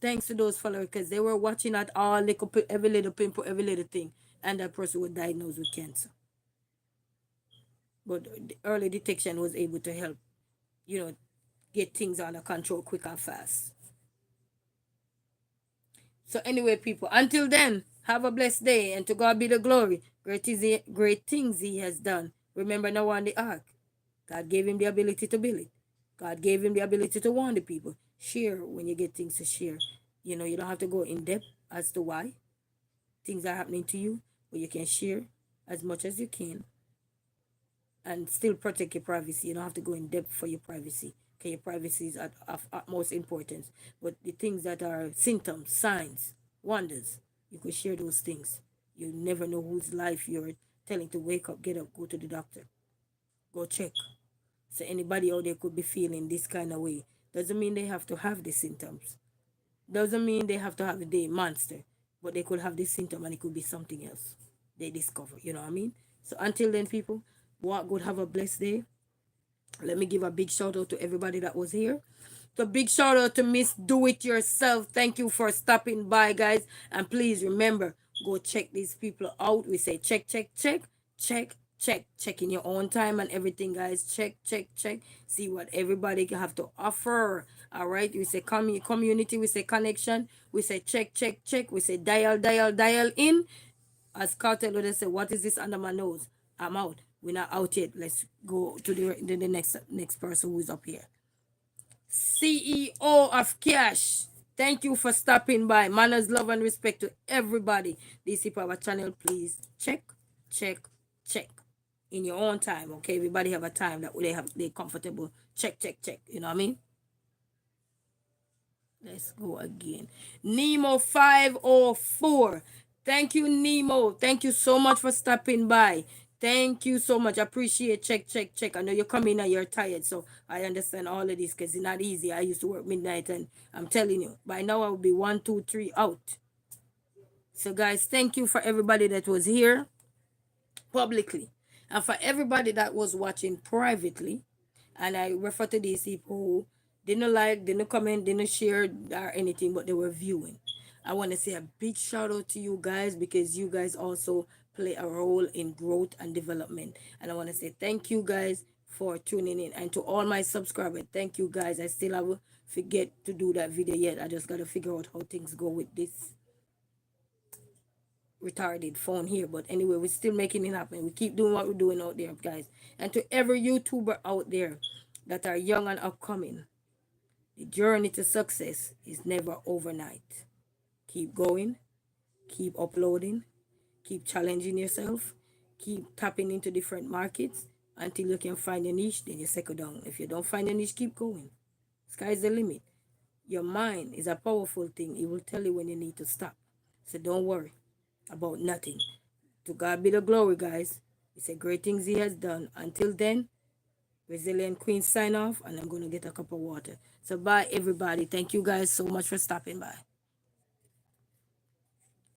Thanks to those followers because they were watching at all little every little pimple, every little thing, and that person was diagnosed with cancer. But the early detection was able to help, you know, get things under control quick and fast. So anyway, people, until then, have a blessed day, and to God be the glory. Great things he has done. Remember Noah on the ark. God gave him the ability to build it. God gave him the ability to warn the people. Share when you get things to share. You know, you don't have to go in depth as to why things are happening to you, but you can share as much as you can and still protect your privacy. You don't have to go in depth for your privacy. Okay, your privacy is of utmost importance. But the things that are symptoms, signs, wonders, you could share those things. You never know whose life you're telling to wake up, get up, go to the doctor, go check. So anybody out there could be feeling this kind of way. Doesn't mean they have to have the symptoms. Doesn't mean they have to have the monster. But they could have this symptom and it could be something else they discover. You know what I mean? So until then, people, walk good, have a blessed day. Let me give a big shout out to everybody that was here. So big shout out to Miss Do It Yourself. Thank you for stopping by, guys. And please remember, go check these people out. We say check, check, check, check, check. Check in your own time and everything, guys. Check, check, check. See what everybody can have to offer. All right. We say community. We say connection. We say check, check, check. We say dial, dial, dial in. As Cartel would say, what is this under my nose? I'm out. We're not out yet. Let's go to the next person who's up here. CEO of Cash. Thank you for stopping by. Manners, love, and respect to everybody. DC Power channel, please check, check, check. In your own time, okay? Everybody have a time that they comfortable. Check, check, check. You know what I mean? Let's go again. Nemo 504. Thank you, Nemo. Thank you so much for stopping by. Thank you so much. I appreciate check, check, check. I know you're coming and you're tired, so I understand all of this because it's not easy. I used to work midnight, and I'm telling you, by now I will be 1, 2, 3 out. So, guys, thank you for everybody that was here publicly, and for everybody that was watching privately. And I refer to these people who didn't like, didn't comment, didn't share or anything, but they were viewing. I want to say a big shout out to you guys because you guys also play a role in growth and development. And I want to say thank you guys for tuning in. And to all my subscribers, thank you guys. I still have forget to do that video yet. I just got to figure out how things go with this retarded phone here. But anyway, we're still making it happen. We keep doing what we're doing out there, guys. And to every YouTuber out there that are young and upcoming, the journey to success is never overnight. Keep going, keep uploading, keep challenging yourself, keep tapping into different markets until you can find a niche, then you settle down. If you don't find a niche, keep going. Sky's the limit. Your mind is a powerful thing. It will tell you when you need to stop. So don't worry about nothing. To God be the glory, guys. It's a great things he has done. Until then, Resilient Queen sign off, and I'm going to get a cup of water. So bye, everybody. Thank you guys so much for stopping by.